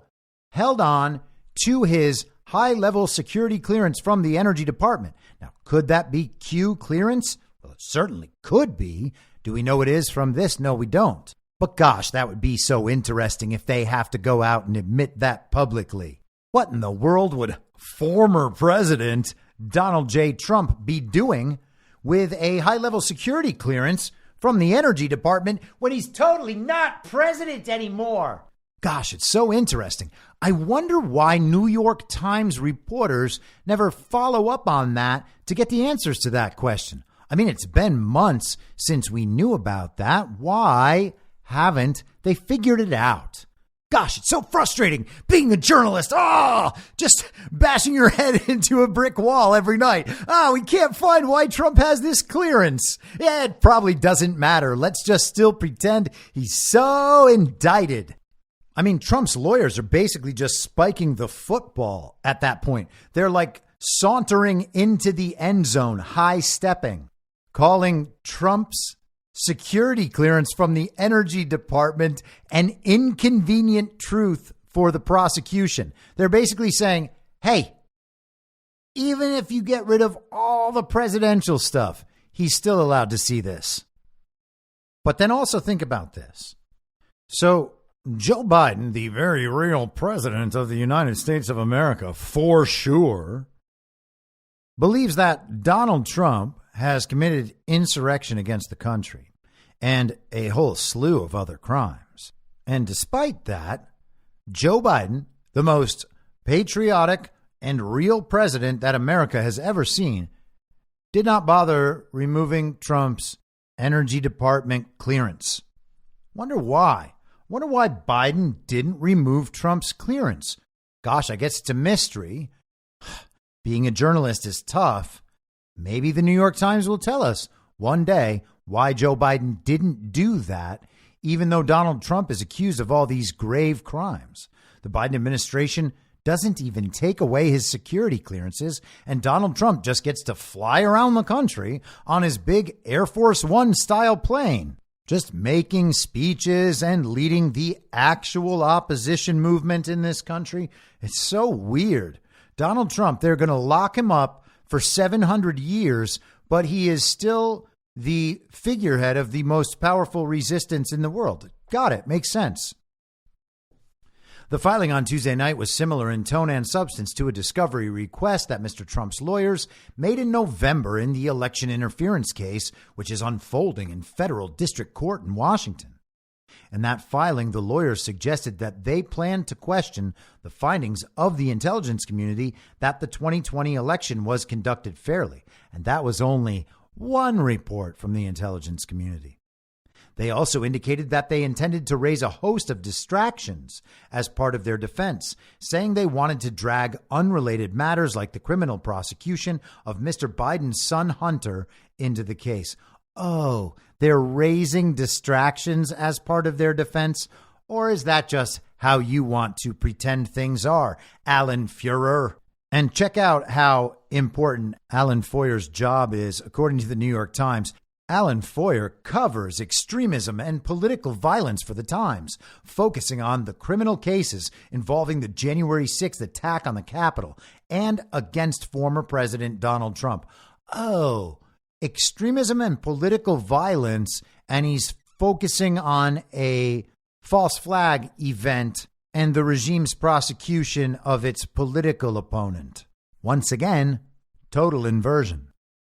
held on to his high-level security clearance from the Energy Department. Now, could that be Q clearance? Well, it certainly could be. Do we know it is from this? No, we don't. But gosh, that would be so interesting if they have to go out and admit that publicly. What in the world would former President Donald J. Trump be doing with a high-level security clearance from the Energy Department when he's totally not president anymore? Gosh, it's so interesting. I wonder why New York Times reporters never follow up on that to get the answers to that question. I mean, it's been months since we knew about that. Why haven't they figured it out? Gosh, it's so frustrating being a journalist. Just bashing your head into a brick wall every night. We can't find why Trump has this clearance. Yeah, it probably doesn't matter. Let's just still pretend he's so indicted. I mean, Trump's lawyers are basically just spiking the football at that point. They're like sauntering into the end zone, high stepping, calling Trump's security clearance from the Energy Department an inconvenient truth for the prosecution. They're basically saying, hey, even if you get rid of all the presidential stuff, he's still allowed to see this. But then also think about this. So Joe Biden, the very real president of the United States of America, for sure, believes that Donald Trump has committed insurrection against the country and a whole slew of other crimes. And despite that, Joe Biden, the most patriotic and real president that America has ever seen, did not bother removing Trump's Energy Department clearance. Wonder why? Wonder why Biden didn't remove Trump's clearance. Gosh, I guess it's a mystery. Being a journalist is tough. Maybe the New York Times will tell us one day why Joe Biden didn't do that, even though Donald Trump is accused of all these grave crimes. The Biden administration doesn't even take away his security clearances, and Donald Trump just gets to fly around the country on his big Air Force One style plane, just making speeches and leading the actual opposition movement in this country. It's so weird. Donald Trump, they're going to lock him up for 700 years, but he is still the figurehead of the most powerful resistance in the world. Got it. Makes sense. The filing on Tuesday night was similar in tone and substance to a discovery request that Mr. Trump's lawyers made in November in the election interference case, which is unfolding in federal district court in Washington. In that filing, the lawyers suggested that they planned to question the findings of the intelligence community that the 2020 election was conducted fairly, and that was only one report from the intelligence community. They also indicated that they intended to raise a host of distractions as part of their defense, saying they wanted to drag unrelated matters like the criminal prosecution of Mr. Biden's son Hunter into the case. Oh, they're raising distractions as part of their defense? Or is that just how you want to pretend things are, Alan Fuhrer. And check out how important Alan Foyer's job is. According to the New York Times, Alan Foyer covers extremism and political violence for the Times, focusing on the criminal cases involving the January 6th attack on the Capitol and against former President Donald Trump. Oh, extremism and political violence, and he's focusing on a false flag event and the regime's prosecution of its political opponent. Once again, total inversion.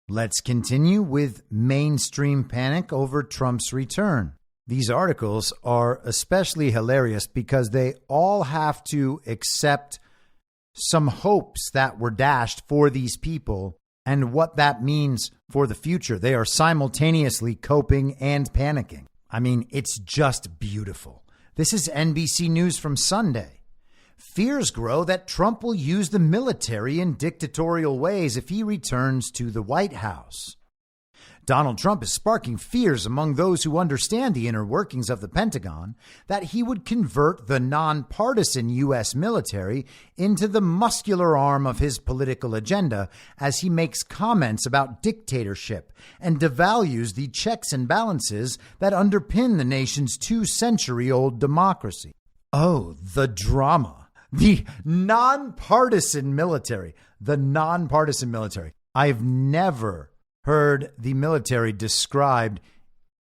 Let's continue with mainstream panic over Trump's return. These articles are especially hilarious because they all have to accept some hopes that were dashed for these people and what that means for the future. They are simultaneously coping and panicking. I mean, it's just beautiful. This is NBC News from Sunday. Fears grow that Trump will use the military in dictatorial ways if he returns to the White House. Donald Trump is sparking fears among those who understand the inner workings of the Pentagon that he would convert the nonpartisan U.S. military into the muscular arm of his political agenda as he makes comments about dictatorship and devalues the checks and balances that underpin the nation's 2-century-old democracy. Oh, the drama. The nonpartisan military. The nonpartisan military. I've never heard the military described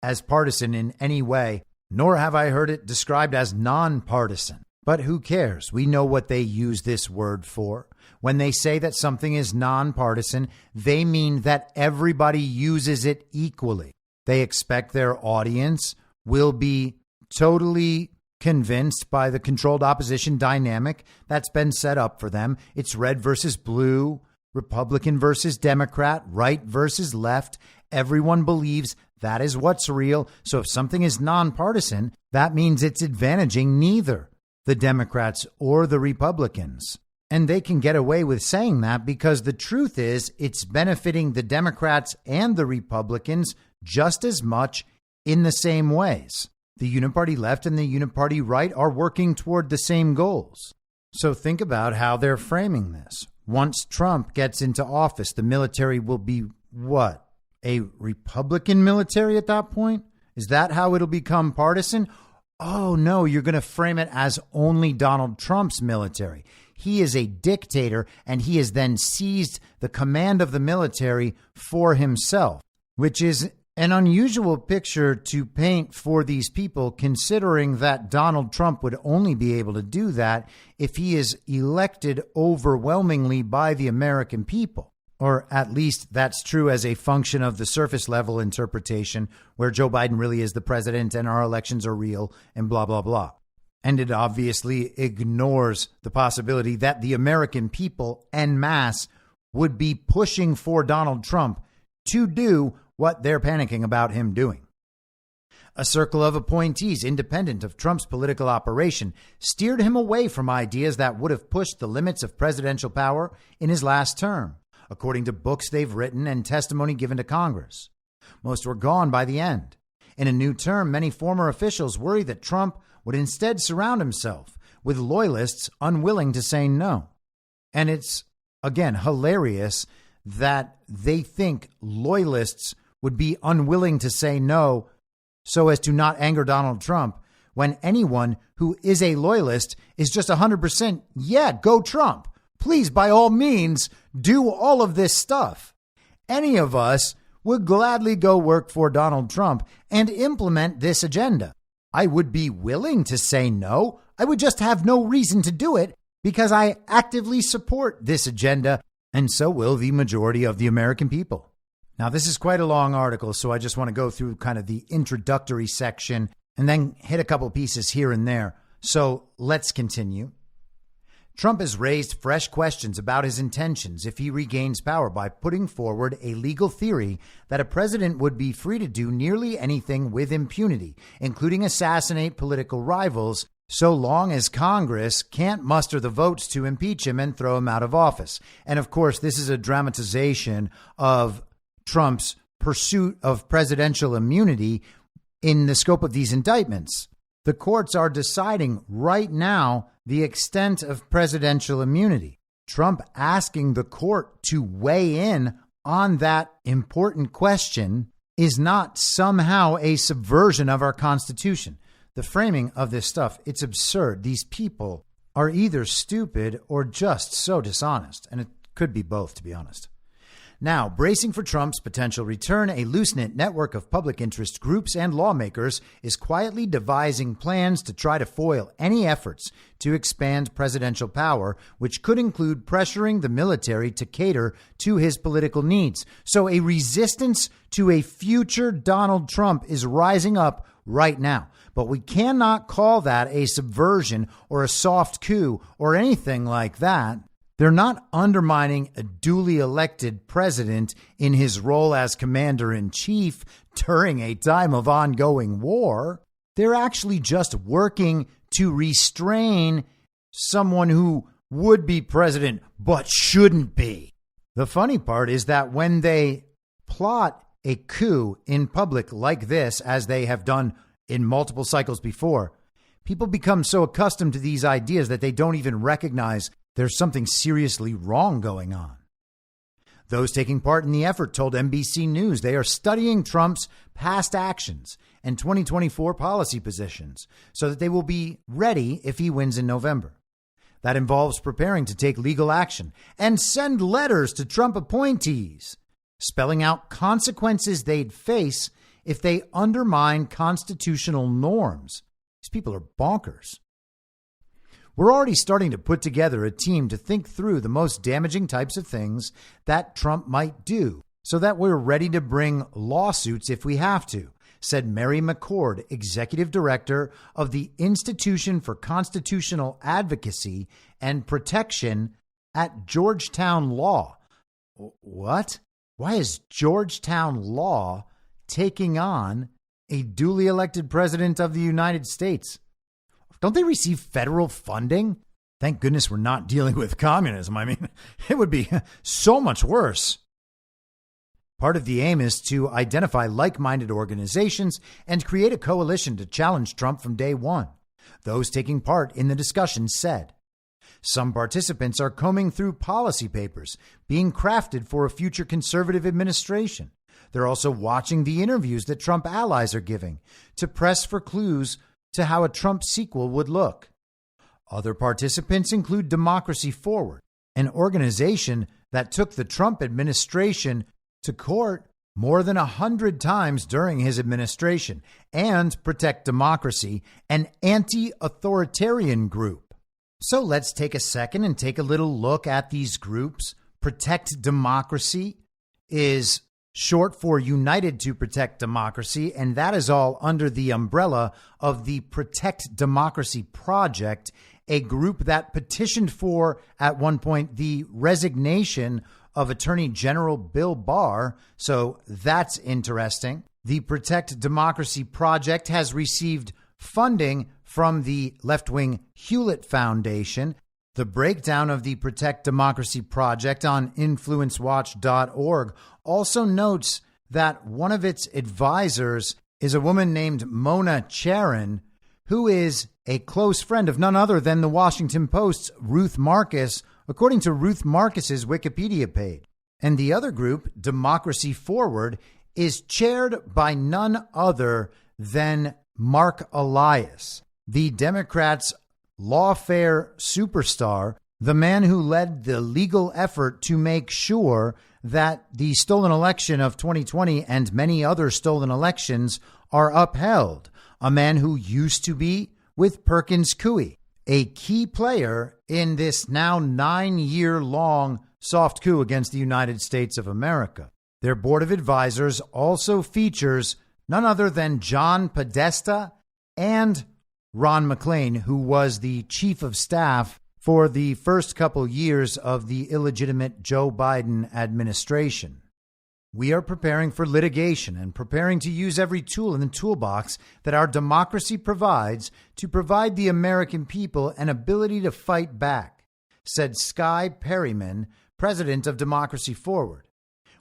as partisan in any way, nor have I heard it described as nonpartisan. But who cares? We know what they use this word for. When they say that something is nonpartisan, they mean that everybody uses it equally. They expect their audience will be totally convinced by the controlled opposition dynamic that's been set up for them. It's red versus blue, Republican versus Democrat, right versus left. Everyone believes that is what's real. So if something is nonpartisan, that means it's advantaging neither the Democrats or the Republicans. And they can get away with saying that because the truth is it's benefiting the Democrats and the Republicans just as much in the same ways. The uniparty left and the uniparty right are working toward the same goals. So think about how they're framing this. Once Trump gets into office, the military will be what? A Republican military at that point? Is that how it'll become partisan? Oh, no, you're going to frame it as only Donald Trump's military. He is a dictator, and he has then seized the command of the military for himself, which is an unusual picture to paint for these people, considering that Donald Trump would only be able to do that if he is elected overwhelmingly by the American people. Or at least that's true as a function of the surface level interpretation where Joe Biden really is the president and our elections are real and blah, blah, blah. And it obviously ignores the possibility that the American people en masse would be pushing for Donald Trump to do what they're panicking about him doing. A circle of appointees independent of Trump's political operation steered him away from ideas that would have pushed the limits of presidential power in his last term, according to books they've written and testimony given to Congress. Most were gone by the end. In a new term, many former officials worry that Trump would instead surround himself with loyalists unwilling to say no. And it's, again, hilarious that they think loyalists would be unwilling to say no so as to not anger Donald Trump, when anyone who is a loyalist is just 100%, yeah, go Trump. Please, by all means, do all of this stuff. Any of us would gladly go work for Donald Trump and implement this agenda. I would be willing to say no. I would just have no reason to do it because I actively support this agenda, and so will the majority of the American people. Now, this is quite a long article, so I just want to go through kind of the introductory section and then hit a couple pieces here and there. So let's continue. Trump has raised fresh questions about his intentions if he regains power by putting forward a legal theory that a president would be free to do nearly anything with impunity, including assassinate political rivals, so long as Congress can't muster the votes to impeach him and throw him out of office. And of course, this is a dramatization of Trump's pursuit of presidential immunity in the scope of these indictments. The courts are deciding right now the extent of presidential immunity. Trump asking the court to weigh in on that important question is not somehow a subversion of our Constitution. The framing of this stuff, it's absurd. These people are either stupid or just so dishonest, and it could be both, to be honest. Now, bracing for Trump's potential return, a loose-knit network of public interest groups and lawmakers is quietly devising plans to try to foil any efforts to expand presidential power, which could include pressuring the military to cater to his political needs. So a resistance to a future Donald Trump is rising up right now. But we cannot call that a subversion or a soft coup or anything like that. They're not undermining a duly elected president in his role as commander-in-chief during a time of ongoing war. They're actually just working to restrain someone who would be president but shouldn't be. The funny part is that when they plot a coup in public like this, as they have done in multiple cycles before, people become so accustomed to these ideas that they don't even recognize there's something seriously wrong going on. Those taking part in the effort told NBC News they are studying Trump's past actions and 2024 policy positions so that they will be ready if he wins in November. That involves preparing to take legal action and send letters to Trump appointees, spelling out consequences they'd face if they undermine constitutional norms. These people are bonkers. We're already starting to put together a team to think through the most damaging types of things that Trump might do so that we're ready to bring lawsuits if we have to, said Mary McCord, executive director of the Institution for Constitutional Advocacy and Protection at Georgetown Law. What? Why is Georgetown Law taking on a duly elected president of the United States? Don't they receive federal funding? Thank goodness we're not dealing with communism. I mean, it would be so much worse. Part of the aim is to identify like-minded organizations and create a coalition to challenge Trump from day one. Those taking part in the discussion said, some participants are combing through policy papers being crafted for a future conservative administration. They're also watching the interviews that Trump allies are giving to press for clues to how a Trump sequel would look. Other participants include Democracy Forward, an organization that took the Trump administration to court more than 100 times during his administration, and Protect Democracy, an anti-authoritarian group. So let's take a second and take a little look at these groups. Protect Democracy is short for United to Protect Democracy, and that is all under the umbrella of the Protect Democracy Project, a group that petitioned for, at one point, the resignation of Attorney General Bill Barr. So that's interesting. The Protect Democracy Project has received funding from the left-wing Hewlett Foundation. The breakdown of the Protect Democracy Project on influencewatch.org also notes that one of its advisors is a woman named Mona Charen, who is a close friend of none other than the Washington Post's Ruth Marcus, according to Ruth Marcus's Wikipedia page. And the other group, Democracy Forward, is chaired by none other than Mark Elias, the Democrats' lawfare superstar, the man who led the legal effort to make sure that the stolen election of 2020 and many other stolen elections are upheld, a man who used to be with Perkins Coie, a key player in this now 9-year-long soft coup against the United States of America. Their board of advisors also features none other than John Podesta and Ron McClain, who was the chief of staff for the first couple years of the illegitimate Joe Biden administration. We are preparing for litigation and preparing to use every tool in the toolbox that our democracy provides to provide the American people an ability to fight back, said Skye Perryman, president of Democracy Forward.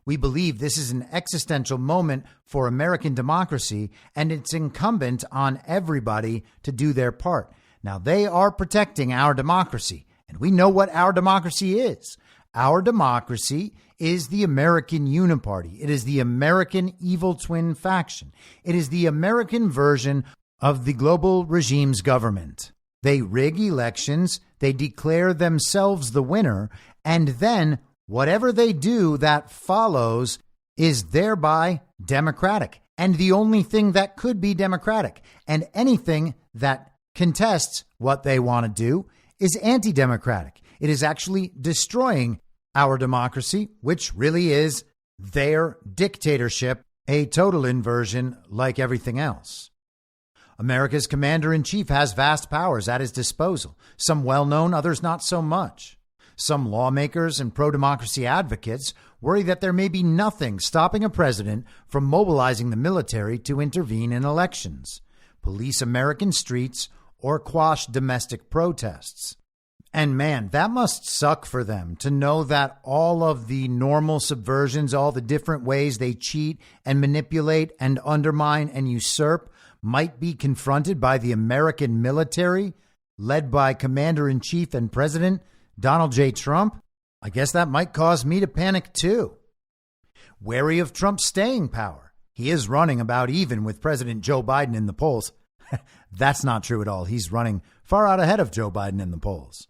We believe this is an existential moment for American democracy, and it's incumbent on everybody to do their part. Now, they are protecting our democracy, and we know what our democracy is. Our democracy is the American Uniparty. It is the American evil twin faction. It is the American version of the global regime's government. They rig elections, they declare themselves the winner, and then whatever they do that follows is thereby democratic, and the only thing that could be democratic. And anything that contests what they want to do is anti-democratic. It is actually destroying our democracy, which really is their dictatorship, a total inversion like everything else. America's commander-in-chief has vast powers at his disposal, some well-known, others not so much. Some lawmakers and pro-democracy advocates worry that there may be nothing stopping a president from mobilizing the military to intervene in elections, police American streets, or quash domestic protests. And man, that must suck for them to know that all of the normal subversions, all the different ways they cheat and manipulate and undermine and usurp might be confronted by the American military, led by Commander-in-Chief and President Donald J. Trump. I guess that might cause me to panic too. Wary of Trump's staying power. He is running about even with President Joe Biden in the polls. That's not true at all. He's running far out ahead of Joe Biden in the polls.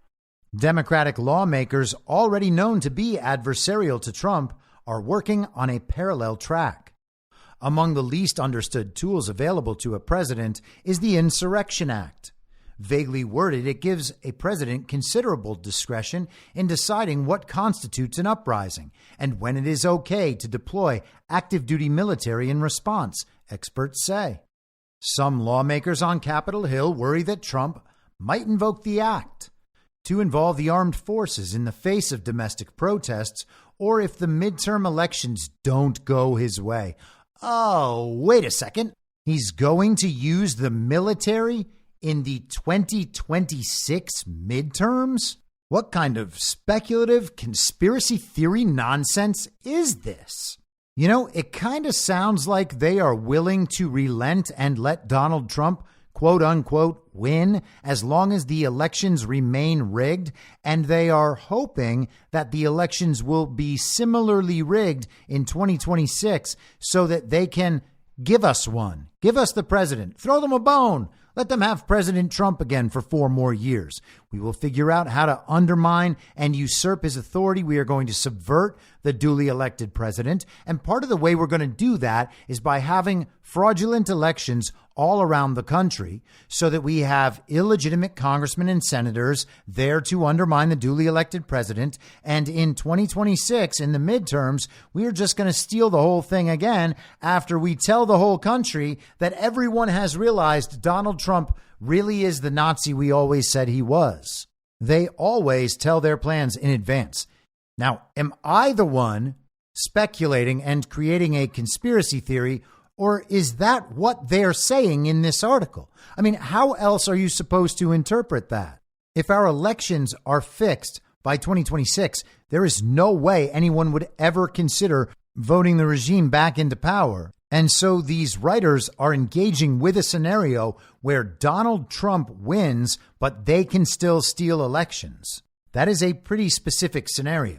Democratic lawmakers, already known to be adversarial to Trump, are working on a parallel track. Among the least understood tools available to a president is the Insurrection Act. Vaguely worded, it gives a president considerable discretion in deciding what constitutes an uprising and when it is okay to deploy active duty military in response, experts say. Some lawmakers on Capitol Hill worry that Trump might invoke the act to involve the armed forces in the face of domestic protests or if the midterm elections don't go his way. Oh, wait a second. He's going to use the military in the 2026 midterms? What kind of speculative conspiracy theory nonsense is this? You know, it kind of sounds like they are willing to relent and let Donald Trump, quote unquote, win as long as the elections remain rigged. And they are hoping that the elections will be similarly rigged in 2026 so that they can give us one, give us the president, throw them a bone. Let them have President Trump again for 4 more years. We will figure out how to undermine and usurp his authority. We are going to subvert the duly elected president. And part of the way we're going to do that is by having fraudulent elections all around the country so that we have illegitimate congressmen and senators there to undermine the duly elected president. And in 2026, in the midterms, we are just going to steal the whole thing again after we tell the whole country that everyone has realized Donald Trump really is the Nazi we always said he was. They always tell their plans in advance. Now, am I the one speculating and creating a conspiracy theory, or is that what they're saying in this article? I mean, how else are you supposed to interpret that? If our elections are fixed by 2026, there is no way anyone would ever consider voting the regime back into power. And so these writers are engaging with a scenario where Donald Trump wins, but they can still steal elections. That is a pretty specific scenario.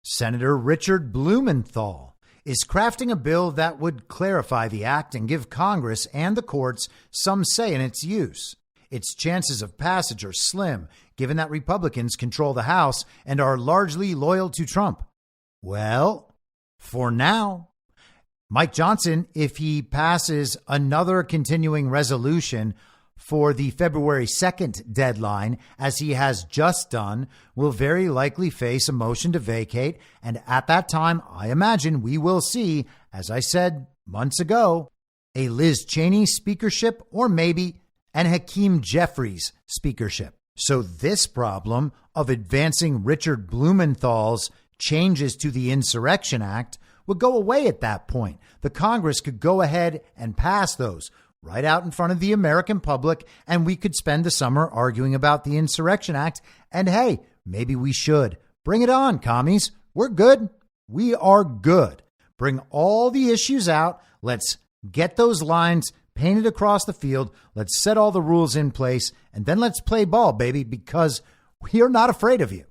Senator Richard Blumenthal is crafting a bill that would clarify the act and give Congress and the courts some say in its use. Its chances of passage are slim, given that Republicans control the House and are largely loyal to Trump. Well, for now, Mike Johnson, if he passes another continuing resolution for the February 2nd deadline, as he has just done, will very likely face a motion to vacate. And at that time, I imagine we will see, as I said months ago, a Liz Cheney speakership or maybe an Hakeem Jeffries speakership. So this problem of advancing Richard Blumenthal's changes to the Insurrection Act would go away at that point. The Congress could go ahead and pass those right out in front of the American public, and we could spend the summer arguing about the Insurrection Act. And hey, maybe we should. Bring it on, commies. We're good. We are good. Bring all the issues out. Let's get those lines painted across the field. Let's set all the rules in place, and then let's play ball, baby, because we are not afraid of you.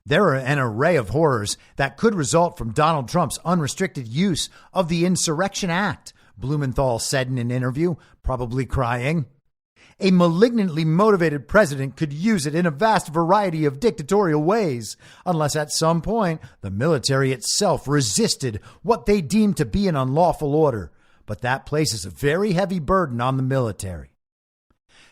There are an array of horrors that could result from Donald Trump's unrestricted use of the Insurrection Act, Blumenthal said in an interview, probably crying. A malignantly motivated president could use it in a vast variety of dictatorial ways, unless at some point the military itself resisted what they deemed to be an unlawful order. But that places a very heavy burden on the military.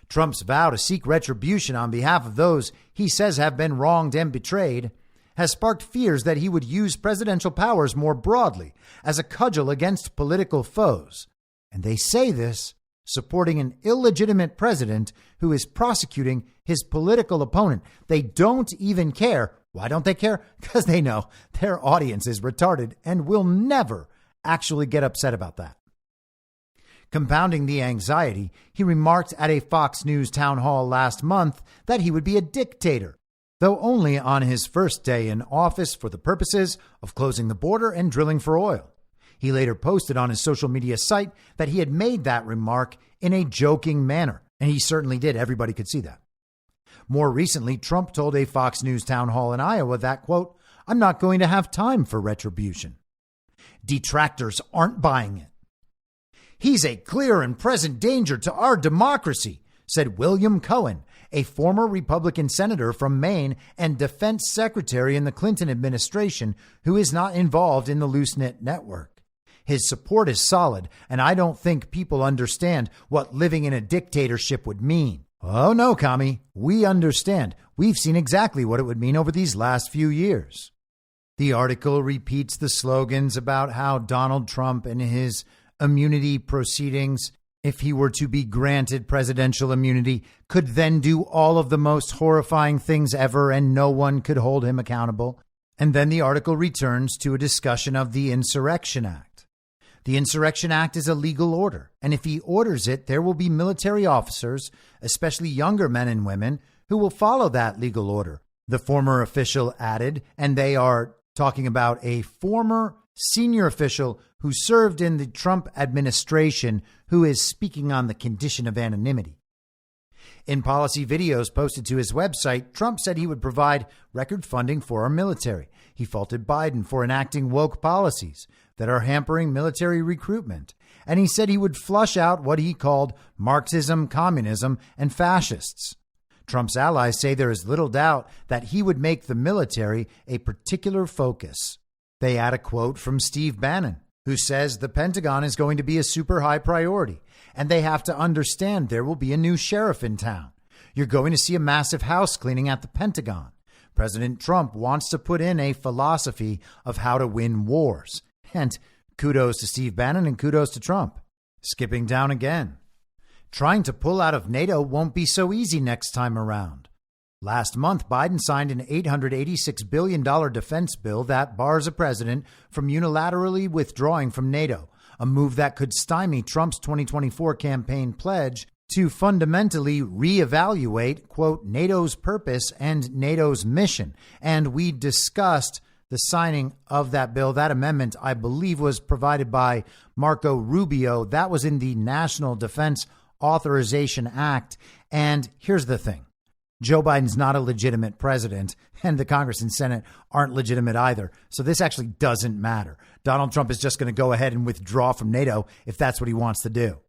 Trump's vow to seek retribution on behalf of those he says have been wronged and betrayed has sparked fears that he would use presidential powers more broadly as a cudgel against political foes. And they say this supporting an illegitimate president who is prosecuting his political opponent. They don't even care. Why don't they care? Because they know their audience is retarded and will never actually get upset about that. Compounding the anxiety, he remarked at a Fox News town hall last month that he would be a dictator, though only on his first day in office for the purposes of closing the border and drilling for oil. He later posted on his social media site that he had made that remark in a joking manner, and he certainly did. Everybody could see that. More recently, Trump told a Fox News town hall in Iowa that, quote, "I'm not going to have time for retribution. Detractors aren't buying it. He's a clear and present danger to our democracy," said William Cohen, a former Republican senator from Maine and defense secretary in the Clinton administration who is not involved in the loose-knit network. His support is solid, and I don't think people understand what living in a dictatorship would mean. Oh, no, commie. We understand. We've seen exactly what it would mean over these last few years. The article repeats the slogans about how Donald Trump and his immunity proceedings, if he were to be granted presidential immunity, could then do all of the most horrifying things ever and no one could hold him accountable. And then the article returns to a discussion of the Insurrection Act. The Insurrection Act is a legal order, and if he orders it, there will be military officers, especially younger men and women, who will follow that legal order, the former official added, and they are talking about a former senior official who served in the Trump administration who is speaking on the condition of anonymity. In policy videos posted to his website, Trump said he would provide record funding for our military. He faulted Biden for enacting woke policies that are hampering military recruitment. And he said he would flush out what he called Marxism, communism, and fascists. Trump's allies say there is little doubt that he would make the military a particular focus. They add a quote from Steve Bannon, who says the Pentagon is going to be a super high priority, and they have to understand there will be a new sheriff in town. You're going to see a massive house cleaning at the Pentagon. President Trump wants to put in a philosophy of how to win wars. And kudos to Steve Bannon and kudos to Trump. Skipping down again. Trying to pull out of NATO won't be so easy next time around. Last month, Biden signed an $886 billion defense bill that bars a president from unilaterally withdrawing from NATO, a move that could stymie Trump's 2024 campaign pledge to fundamentally reevaluate, quote, NATO's purpose and NATO's mission. And we discussed the signing of that bill. That amendment, I believe, was provided by Marco Rubio. That was in the National Defense Authorization Act. And here's the thing. Joe Biden's not a legitimate president, and the Congress and Senate aren't legitimate either. So this actually doesn't matter. Donald Trump is just going to go ahead and withdraw from NATO if that's what he wants to do.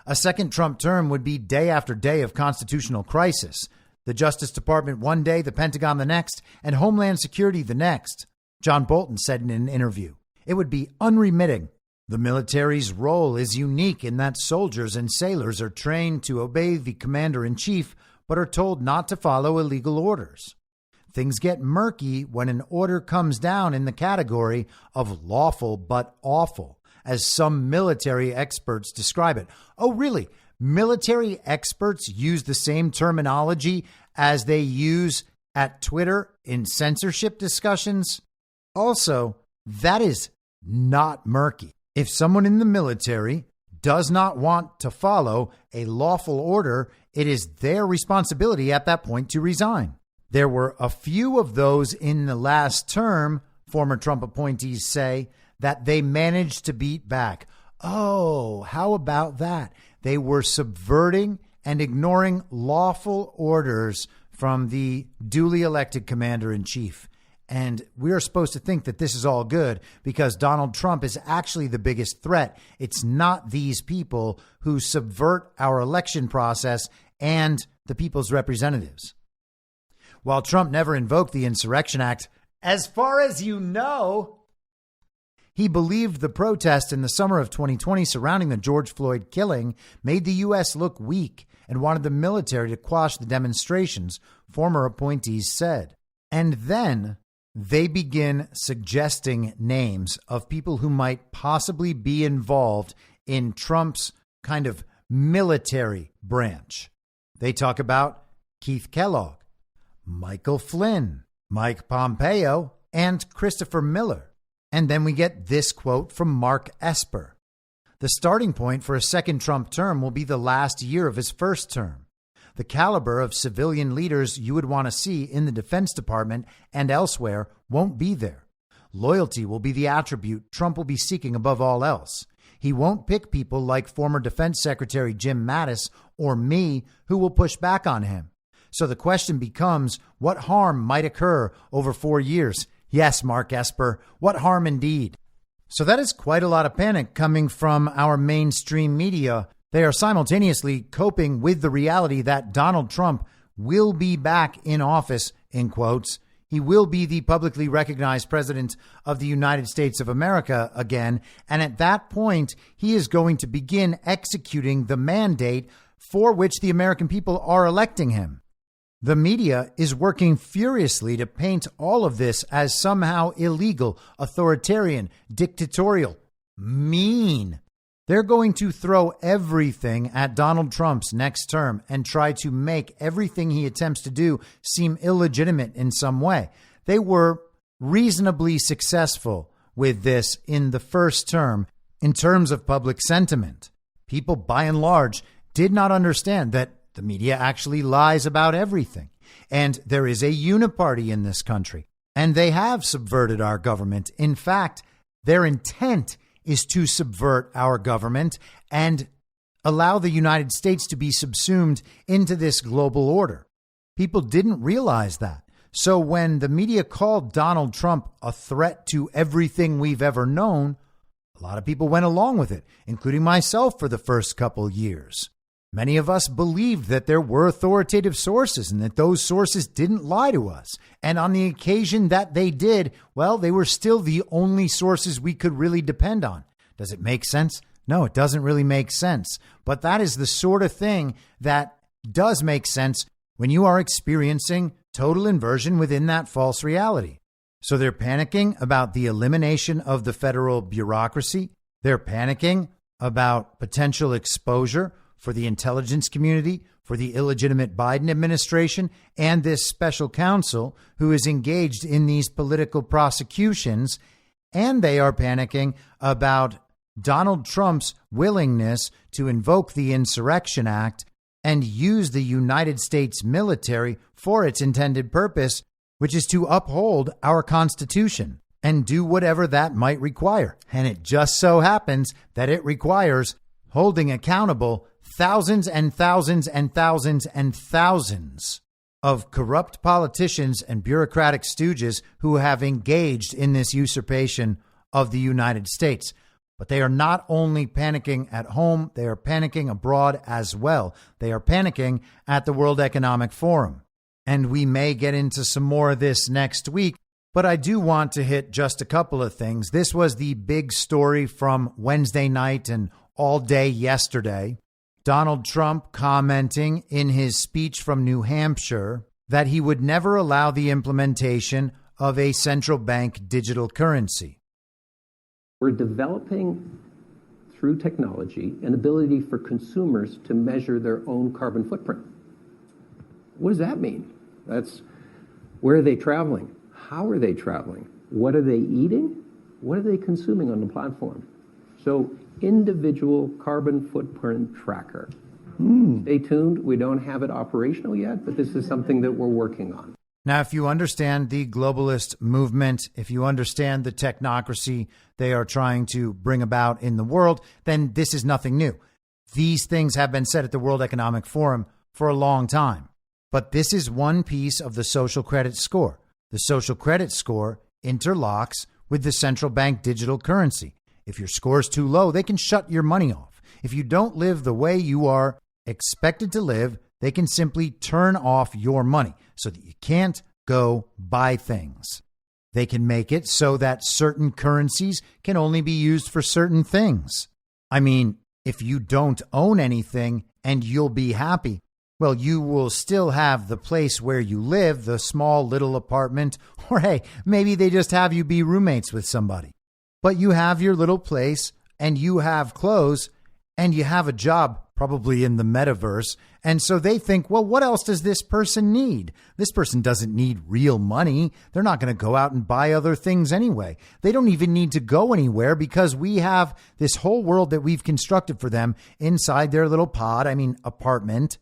A second Trump term would be day after day of constitutional crisis. The Justice Department one day, the Pentagon the next, and Homeland Security the next. John Bolton said in an interview, it would be unremitting. The military's role is unique in that soldiers and sailors are trained to obey the commander-in-chief, but are told not to follow illegal orders. Things get murky when an order comes down in the category of lawful but awful, as some military experts describe it. Oh, really? Military experts use the same terminology as they use at Twitter in censorship discussions? Also, that is not murky. If someone in the military does not want to follow a lawful order, it is their responsibility at that point to resign. There were a few of those in the last term, former Trump appointees say, that they managed to beat back. Oh, how about that? They were subverting and ignoring lawful orders from the duly elected commander-in-chief. And we are supposed to think that this is all good because Donald Trump is actually the biggest threat. It's not these people who subvert our election process and the people's representatives. While Trump never invoked the Insurrection Act, as far as you know, he believed the protest in the summer of 2020 surrounding the George Floyd killing made the U.S. look weak and wanted the military to quash the demonstrations, former appointees said. And then they begin suggesting names of people who might possibly be involved in Trump's kind of military branch. They talk about Keith Kellogg, Michael Flynn, Mike Pompeo, and Christopher Miller. And then we get this quote from Mark Esper. The starting point for a second Trump term will be the last year of his first term. The caliber of civilian leaders you would want to see in the Defense Department and elsewhere won't be there. Loyalty will be the attribute Trump will be seeking above all else. He won't pick people like former Defense Secretary Jim Mattis or me who will push back on him. So the question becomes, what harm might occur over 4 years? Yes, Mark Esper, what harm indeed? So that is quite a lot of panic coming from our mainstream media. They are simultaneously coping with the reality that Donald Trump will be back in office, in quotes. He will be the publicly recognized president of the United States of America again. And at that point, he is going to begin executing the mandate for which the American people are electing him. The media is working furiously to paint all of this as somehow illegal, authoritarian, dictatorial, mean. They're going to throw everything at Donald Trump's next term and try to make everything he attempts to do seem illegitimate in some way. They were reasonably successful with this in the first term in terms of public sentiment. People, by and large, did not understand that the media actually lies about everything. And there is a uniparty in this country, and they have subverted our government. In fact, their intent is to subvert our government and allow the United States to be subsumed into this global order. People didn't realize that. So when the media called Donald Trump a threat to everything we've ever known, a lot of people went along with it, including myself for the first couple years. Many of us believed that there were authoritative sources and that those sources didn't lie to us. And on the occasion that they did, well, they were still the only sources we could really depend on. Does it make sense? No, it doesn't really make sense. But that is the sort of thing that does make sense when you are experiencing total inversion within that false reality. So they're panicking about the elimination of the federal bureaucracy. They're panicking about potential exposure for the intelligence community, for the illegitimate Biden administration, and this special counsel who is engaged in these political prosecutions. And they are panicking about Donald Trump's willingness to invoke the Insurrection Act and use the United States military for its intended purpose, which is to uphold our Constitution and do whatever that might require. And it just so happens that it requires holding accountable thousands and thousands and thousands and thousands of corrupt politicians and bureaucratic stooges who have engaged in this usurpation of the United States. But they are not only panicking at home, they are panicking abroad as well. They are panicking at the World Economic Forum. And we may get into some more of this next week, but I do want to hit just a couple of things. This was the big story from Wednesday night and all day yesterday. Donald Trump commenting in his speech from New Hampshire that he would never allow the implementation of a central bank digital currency. We're developing, through technology, an ability for consumers to measure their own carbon footprint. What does that mean? That's where are they traveling? How are they traveling? What are they eating? What are they consuming on the platform? So individual carbon footprint tracker. Stay tuned. We don't have it operational yet, but this is something that we're working on. Now, if you understand the globalist movement, if you understand the technocracy they are trying to bring about in the world, then this is nothing new. These things have been said at the World Economic Forum for a long time. But this is one piece of the social credit score. The social credit score interlocks with the central bank digital currency. If your score is too low, they can shut your money off. If you don't live the way you are expected to live, they can simply turn off your money so that you can't go buy things. They can make it so that certain currencies can only be used for certain things. I mean, if you don't own anything and you'll be happy, well, you will still have the place where you live, the small little apartment, or hey, maybe they just have you be roommates with somebody. But you have your little place and you have clothes and you have a job, probably in the metaverse. And so they think, well, what else does this person need? This person doesn't need real money. They're not going to go out and buy other things anyway. They don't even need to go anywhere because we have this whole world that we've constructed for them inside their little apartment.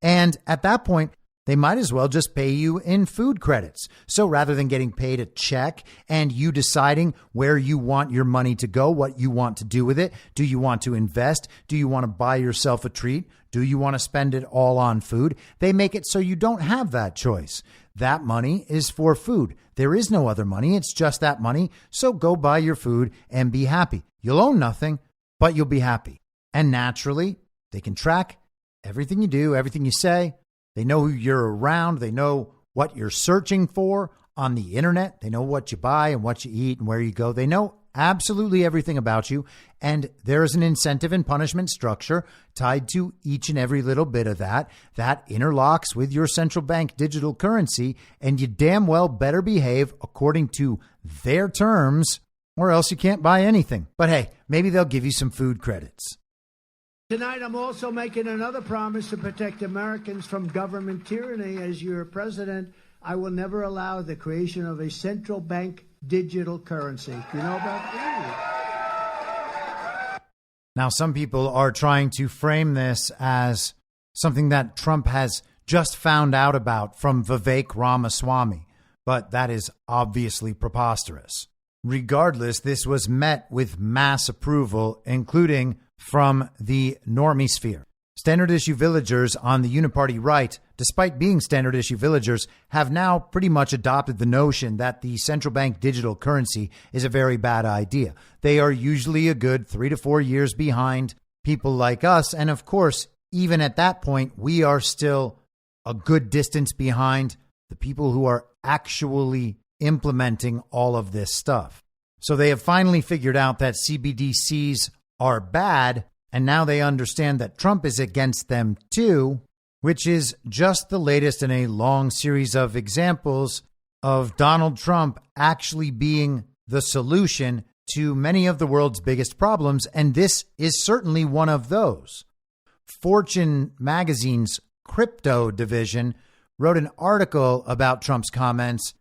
And at that point, they might as well just pay you in food credits. So rather than getting paid a check and you deciding where you want your money to go, what you want to do with it, do you want to invest? Do you want to buy yourself a treat? Do you want to spend it all on food? They make it so you don't have that choice. That money is for food. There is no other money. It's just that money. So go buy your food and be happy. You'll own nothing, but you'll be happy. And naturally, they can track everything you do, everything you say. They know who you're around. They know what you're searching for on the internet. They know what you buy and what you eat and where you go. They know absolutely everything about you. And there is an incentive and punishment structure tied to each and every little bit of that interlocks with your central bank digital currency. And you damn well better behave according to their terms or else you can't buy anything. But hey, maybe they'll give you some food credits. Tonight, I'm also making another promise to protect Americans from government tyranny. As your president, I will never allow the creation of a central bank digital currency. Do you know about that? Now, some people are trying to frame this as something that Trump has just found out about from Vivek Ramaswamy, but that is obviously preposterous. Regardless, this was met with mass approval, including from the normie sphere. Standard issue villagers on the uniparty right, despite being standard issue villagers, have now pretty much adopted the notion that the central bank digital currency is a very bad idea. They are usually a good 3 to 4 years behind people like us. And of course, even at that point, we are still a good distance behind the people who are actually implementing all of this stuff. So they have finally figured out that CBDCs are bad, and now they understand that Trump is against them too, which is just the latest in a long series of examples of Donald Trump actually being the solution to many of the world's biggest problems, and this is certainly one of those. Fortune magazine's crypto division wrote an article about Trump's comments,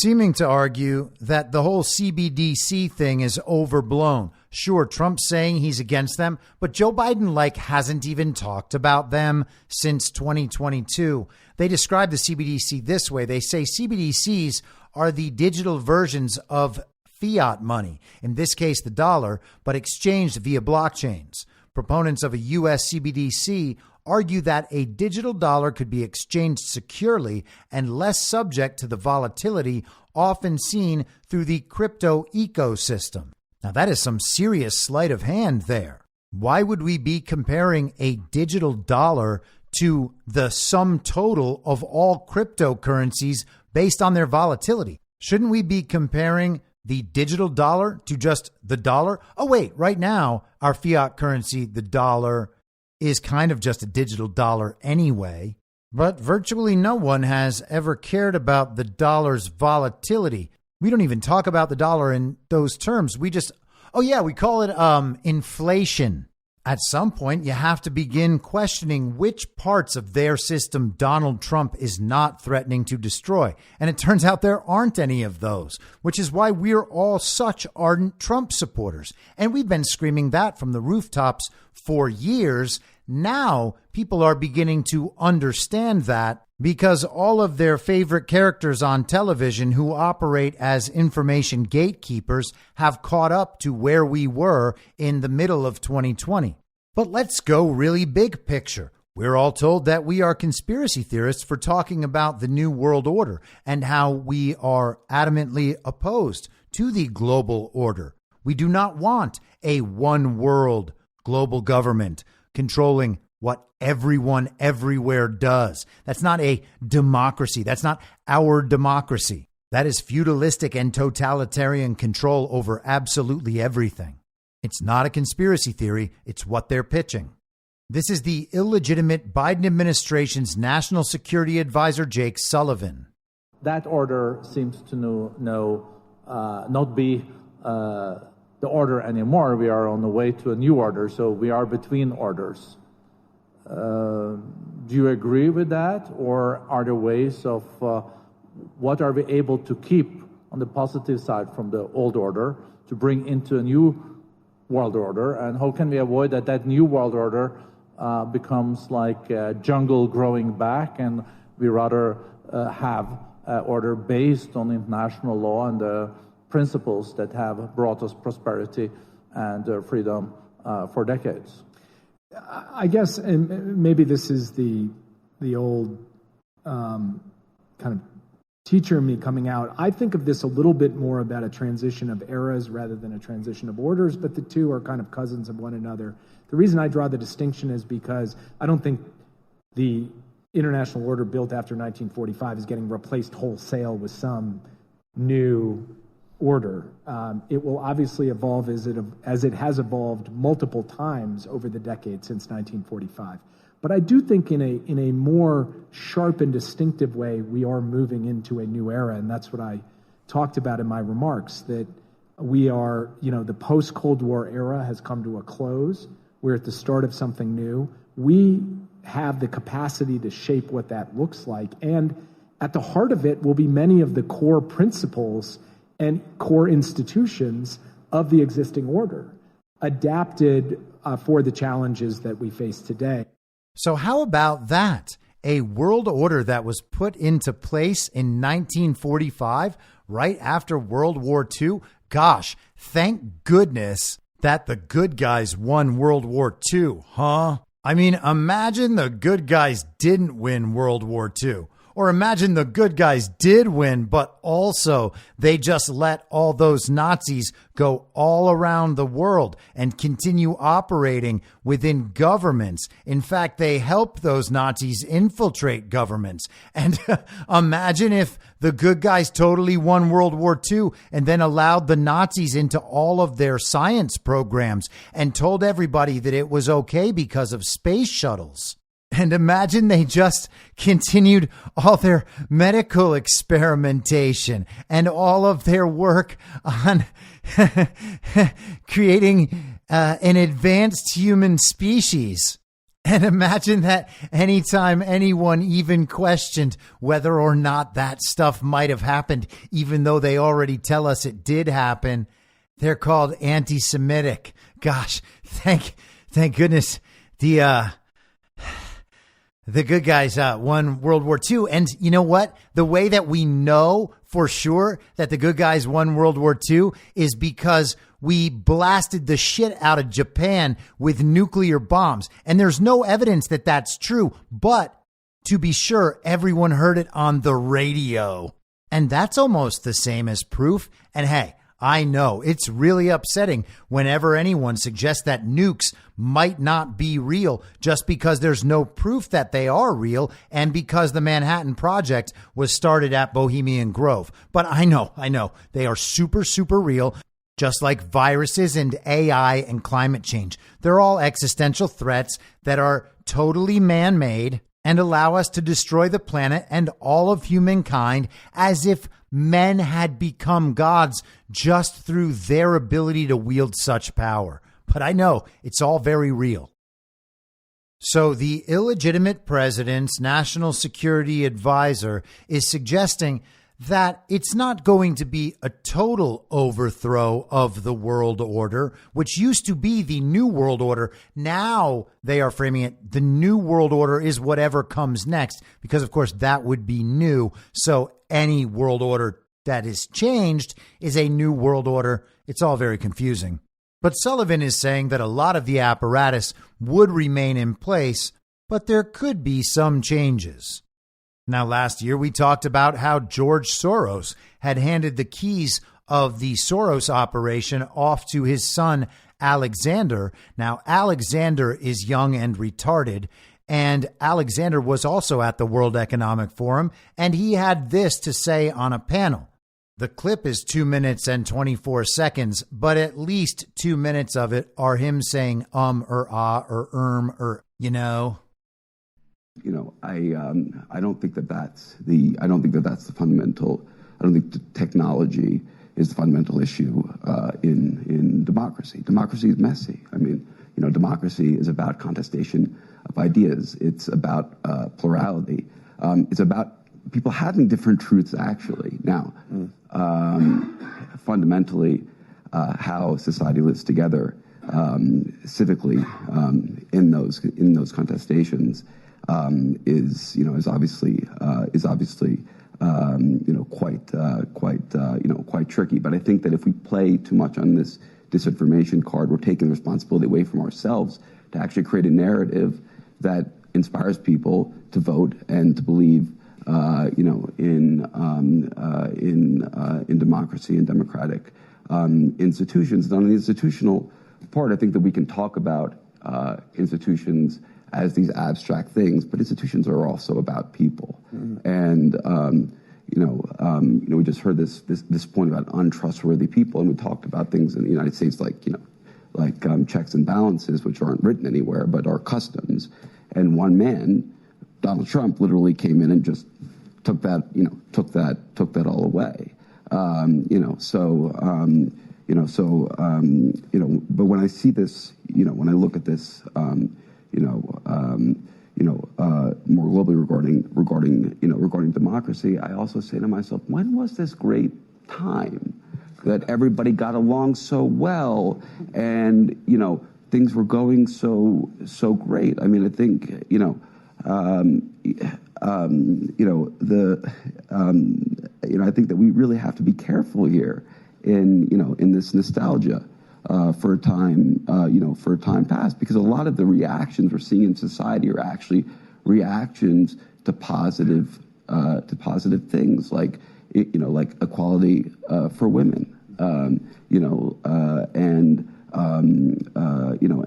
seeming to argue that the whole CBDC thing is overblown. Sure, Trump's saying he's against them, but Joe Biden hasn't even talked about them since 2022. They describe the CBDC this way. They say CBDCs are the digital versions of fiat money, in this case the dollar, but exchanged via blockchains. Proponents of a U.S. CBDC argue that a digital dollar could be exchanged securely and less subject to the volatility often seen through the crypto ecosystem. Now, that is some serious sleight of hand there. Why would we be comparing a digital dollar to the sum total of all cryptocurrencies based on their volatility? Shouldn't we be comparing the digital dollar to just the dollar? Oh, wait, right now, our fiat currency, the dollar, is kind of just a digital dollar anyway. But virtually no one has ever cared about the dollar's volatility. We don't even talk about the dollar in those terms. We call it inflation. At some point, you have to begin questioning which parts of their system Donald Trump is not threatening to destroy. And it turns out there aren't any of those, which is why we're all such ardent Trump supporters. And we've been screaming that from the rooftops for years. now people are beginning to understand that because all of their favorite characters on television who operate as information gatekeepers have caught up to where we were in the middle of 2020. But let's go really big picture. We're all told that we are conspiracy theorists for talking about the New World Order and how we are adamantly opposed to the global order. We do not want a one world global government controlling what everyone everywhere does. That's not a democracy. That's not our democracy. That is feudalistic and totalitarian control over absolutely everything. It's not a conspiracy theory. It's what they're pitching. This is the illegitimate Biden administration's national security advisor, Jake Sullivan. That order seems to not be the order anymore. We are on the way to a new order, so we are between orders. Do you agree with that, or are there ways of what are we able to keep on the positive side from the old order to bring into a new world order, and how can we avoid that new world order becomes like a jungle growing back, and we rather have an order based on international law and the principles that have brought us prosperity and freedom for decades? I guess, and maybe this is the old kind of teacher in me coming out. I think of this a little bit more about a transition of eras rather than a transition of orders, but the two are kind of cousins of one another. The reason I draw the distinction is because I don't think the international order built after 1945 is getting replaced wholesale with some new order. It will obviously evolve as it has evolved multiple times over the decades since 1945. But I do think in a more sharp and distinctive way, we are moving into a new era, and that's what I talked about in my remarks, that we are, the post-Cold War era has come to a close. We're at the start of something new. We have the capacity to shape what that looks like, and at the heart of it will be many of the core principles and core institutions of the existing order, adapted for the challenges that we face today. So how about that? A world order that was put into place in 1945, right after World War II? Gosh, thank goodness that the good guys won World War II, huh? I mean, imagine the good guys didn't win World War II. Or imagine the good guys did win, but also they just let all those Nazis go all around the world and continue operating within governments. In fact, they helped those Nazis infiltrate governments. And imagine if the good guys totally won World War II and then allowed the Nazis into all of their science programs and told everybody that it was okay because of space shuttles. And imagine they just continued all their medical experimentation and all of their work on creating an advanced human species. And imagine that anytime anyone even questioned whether or not that stuff might have happened, even though they already tell us it did happen, they're called anti-Semitic. Gosh, thank goodness the good guys won World War II. And you know what? The way that we know for sure that the good guys won World War II is because we blasted the shit out of Japan with nuclear bombs. And there's no evidence that that's true. But to be sure, everyone heard it on the radio. And that's almost the same as proof. And hey, I know it's really upsetting whenever anyone suggests that nukes might not be real just because there's no proof that they are real and because the Manhattan Project was started at Bohemian Grove. But I know they are super, super real, just like viruses and AI and climate change. They're all existential threats that are totally man-made and allow us to destroy the planet and all of humankind as if men had become gods just through their ability to wield such power. But I know it's all very real. So the illegitimate president's national security advisor is suggesting that it's not going to be a total overthrow of the world order, which used to be the New World Order. Now they are framing it, the New World Order is whatever comes next, because of course that would be new. So any world order that is changed is a new world order. It's all very confusing. But Sullivan is saying that a lot of the apparatus would remain in place, but there could be some changes. Now, last year, we talked about how George Soros had handed the keys of the Soros operation off to his son, Alexander. Now, Alexander is young and retarded, and Alexander was also at the World Economic Forum, and he had this to say on a panel. The clip is 2 minutes and 24 seconds, but at least 2 minutes of it are him saying or ah or or, you know. You know, I don't think that that's the fundamental. I don't think the technology is the fundamental issue in democracy. Democracy is messy. I mean, you know, democracy is about contestation of ideas. It's about plurality. It's about people having different truths. Actually, now, fundamentally, how society lives together civically in those contestations. Is obviously quite tricky. But I think that if we play too much on this disinformation card, we're taking the responsibility away from ourselves to actually create a narrative that inspires people to vote and to believe, in democracy and democratic institutions. And on the institutional part, I think that we can talk about institutions as these abstract things, but institutions are also about people. And we just heard this point about untrustworthy people, and we talked about things in the United States like checks and balances, which aren't written anywhere but are customs. And one man, Donald Trump, literally came in and just took that all away. But when I see this, when I look at this, more globally regarding democracy, I also say to myself, when was this great time that everybody got along so well and things were going so great? I mean, I think I think that we really have to be careful here in this nostalgia. For a time past, because a lot of the reactions we're seeing in society are actually reactions to positive things like equality for women, and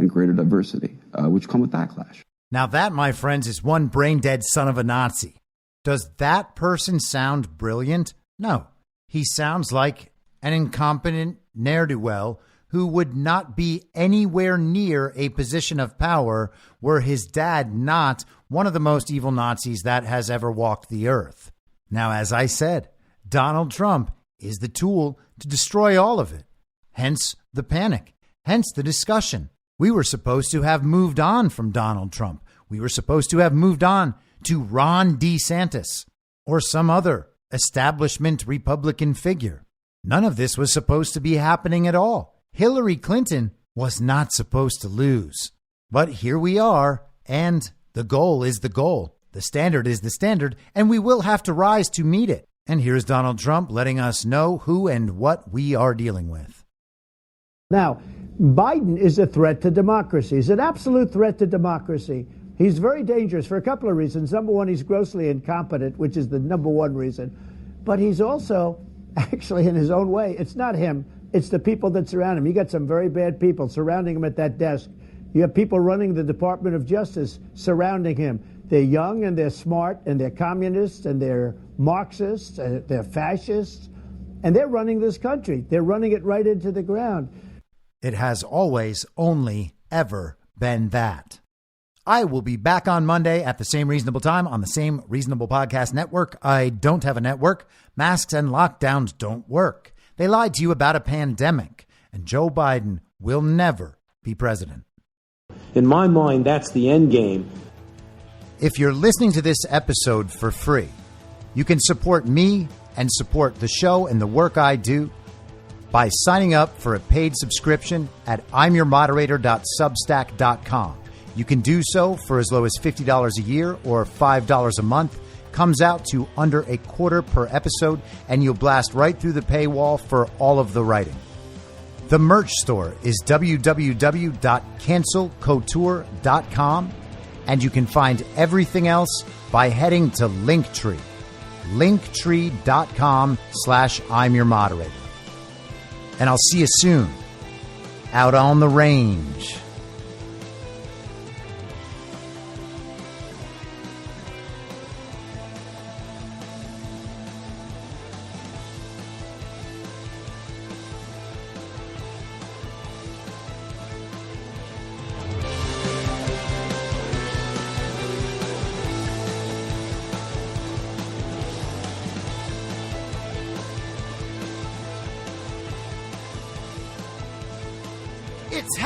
greater diversity, which come with backlash. Now that, my friends, is one brain-dead son of a Nazi. Does that person sound brilliant? No. He sounds like an incompetent ne'er-do-well who would not be anywhere near a position of power were his dad not one of the most evil Nazis that has ever walked the earth. Now, as I said, Donald Trump is the tool to destroy all of it. Hence the panic. Hence the discussion. We were supposed to have moved on from Donald Trump. We were supposed to have moved on to Ron DeSantis or some other establishment Republican figure. None of this was supposed to be happening at all. Hillary Clinton was not supposed to lose. But here we are, and the goal is the goal. The standard is the standard, and we will have to rise to meet it. And here's Donald Trump letting us know who and what we are dealing with. Now, Biden is a threat to democracy. He's an absolute threat to democracy. He's very dangerous for a couple of reasons. Number one, he's grossly incompetent, which is the number one reason. But he's also, actually, in his own way, it's not him. It's the people that surround him. You got some very bad people surrounding him at that desk. You have people running the Department of Justice surrounding him. They're young and they're smart and they're communists and they're Marxists and they're fascists. And they're running this country. They're running it right into the ground. It has always only ever been that. I will be back on Monday at the same reasonable time on the same reasonable podcast network. I don't have a network. Masks and lockdowns don't work. They lied to you about a pandemic, and Joe Biden will never be president. In my mind, that's the end game. If you're listening to this episode for free, you can support me and support the show and the work I do by signing up for a paid subscription at imyourmoderator.substack.com. You can do so for as low as $50 a year or $5 a month. Comes out to under a quarter per episode, and you'll blast right through the paywall for all of the writing. The merch store is www.cancelcouture.com, and you can find everything else by heading to Linktree. Linktree.com/I'm your moderator. And I'll see you soon out on the range. It's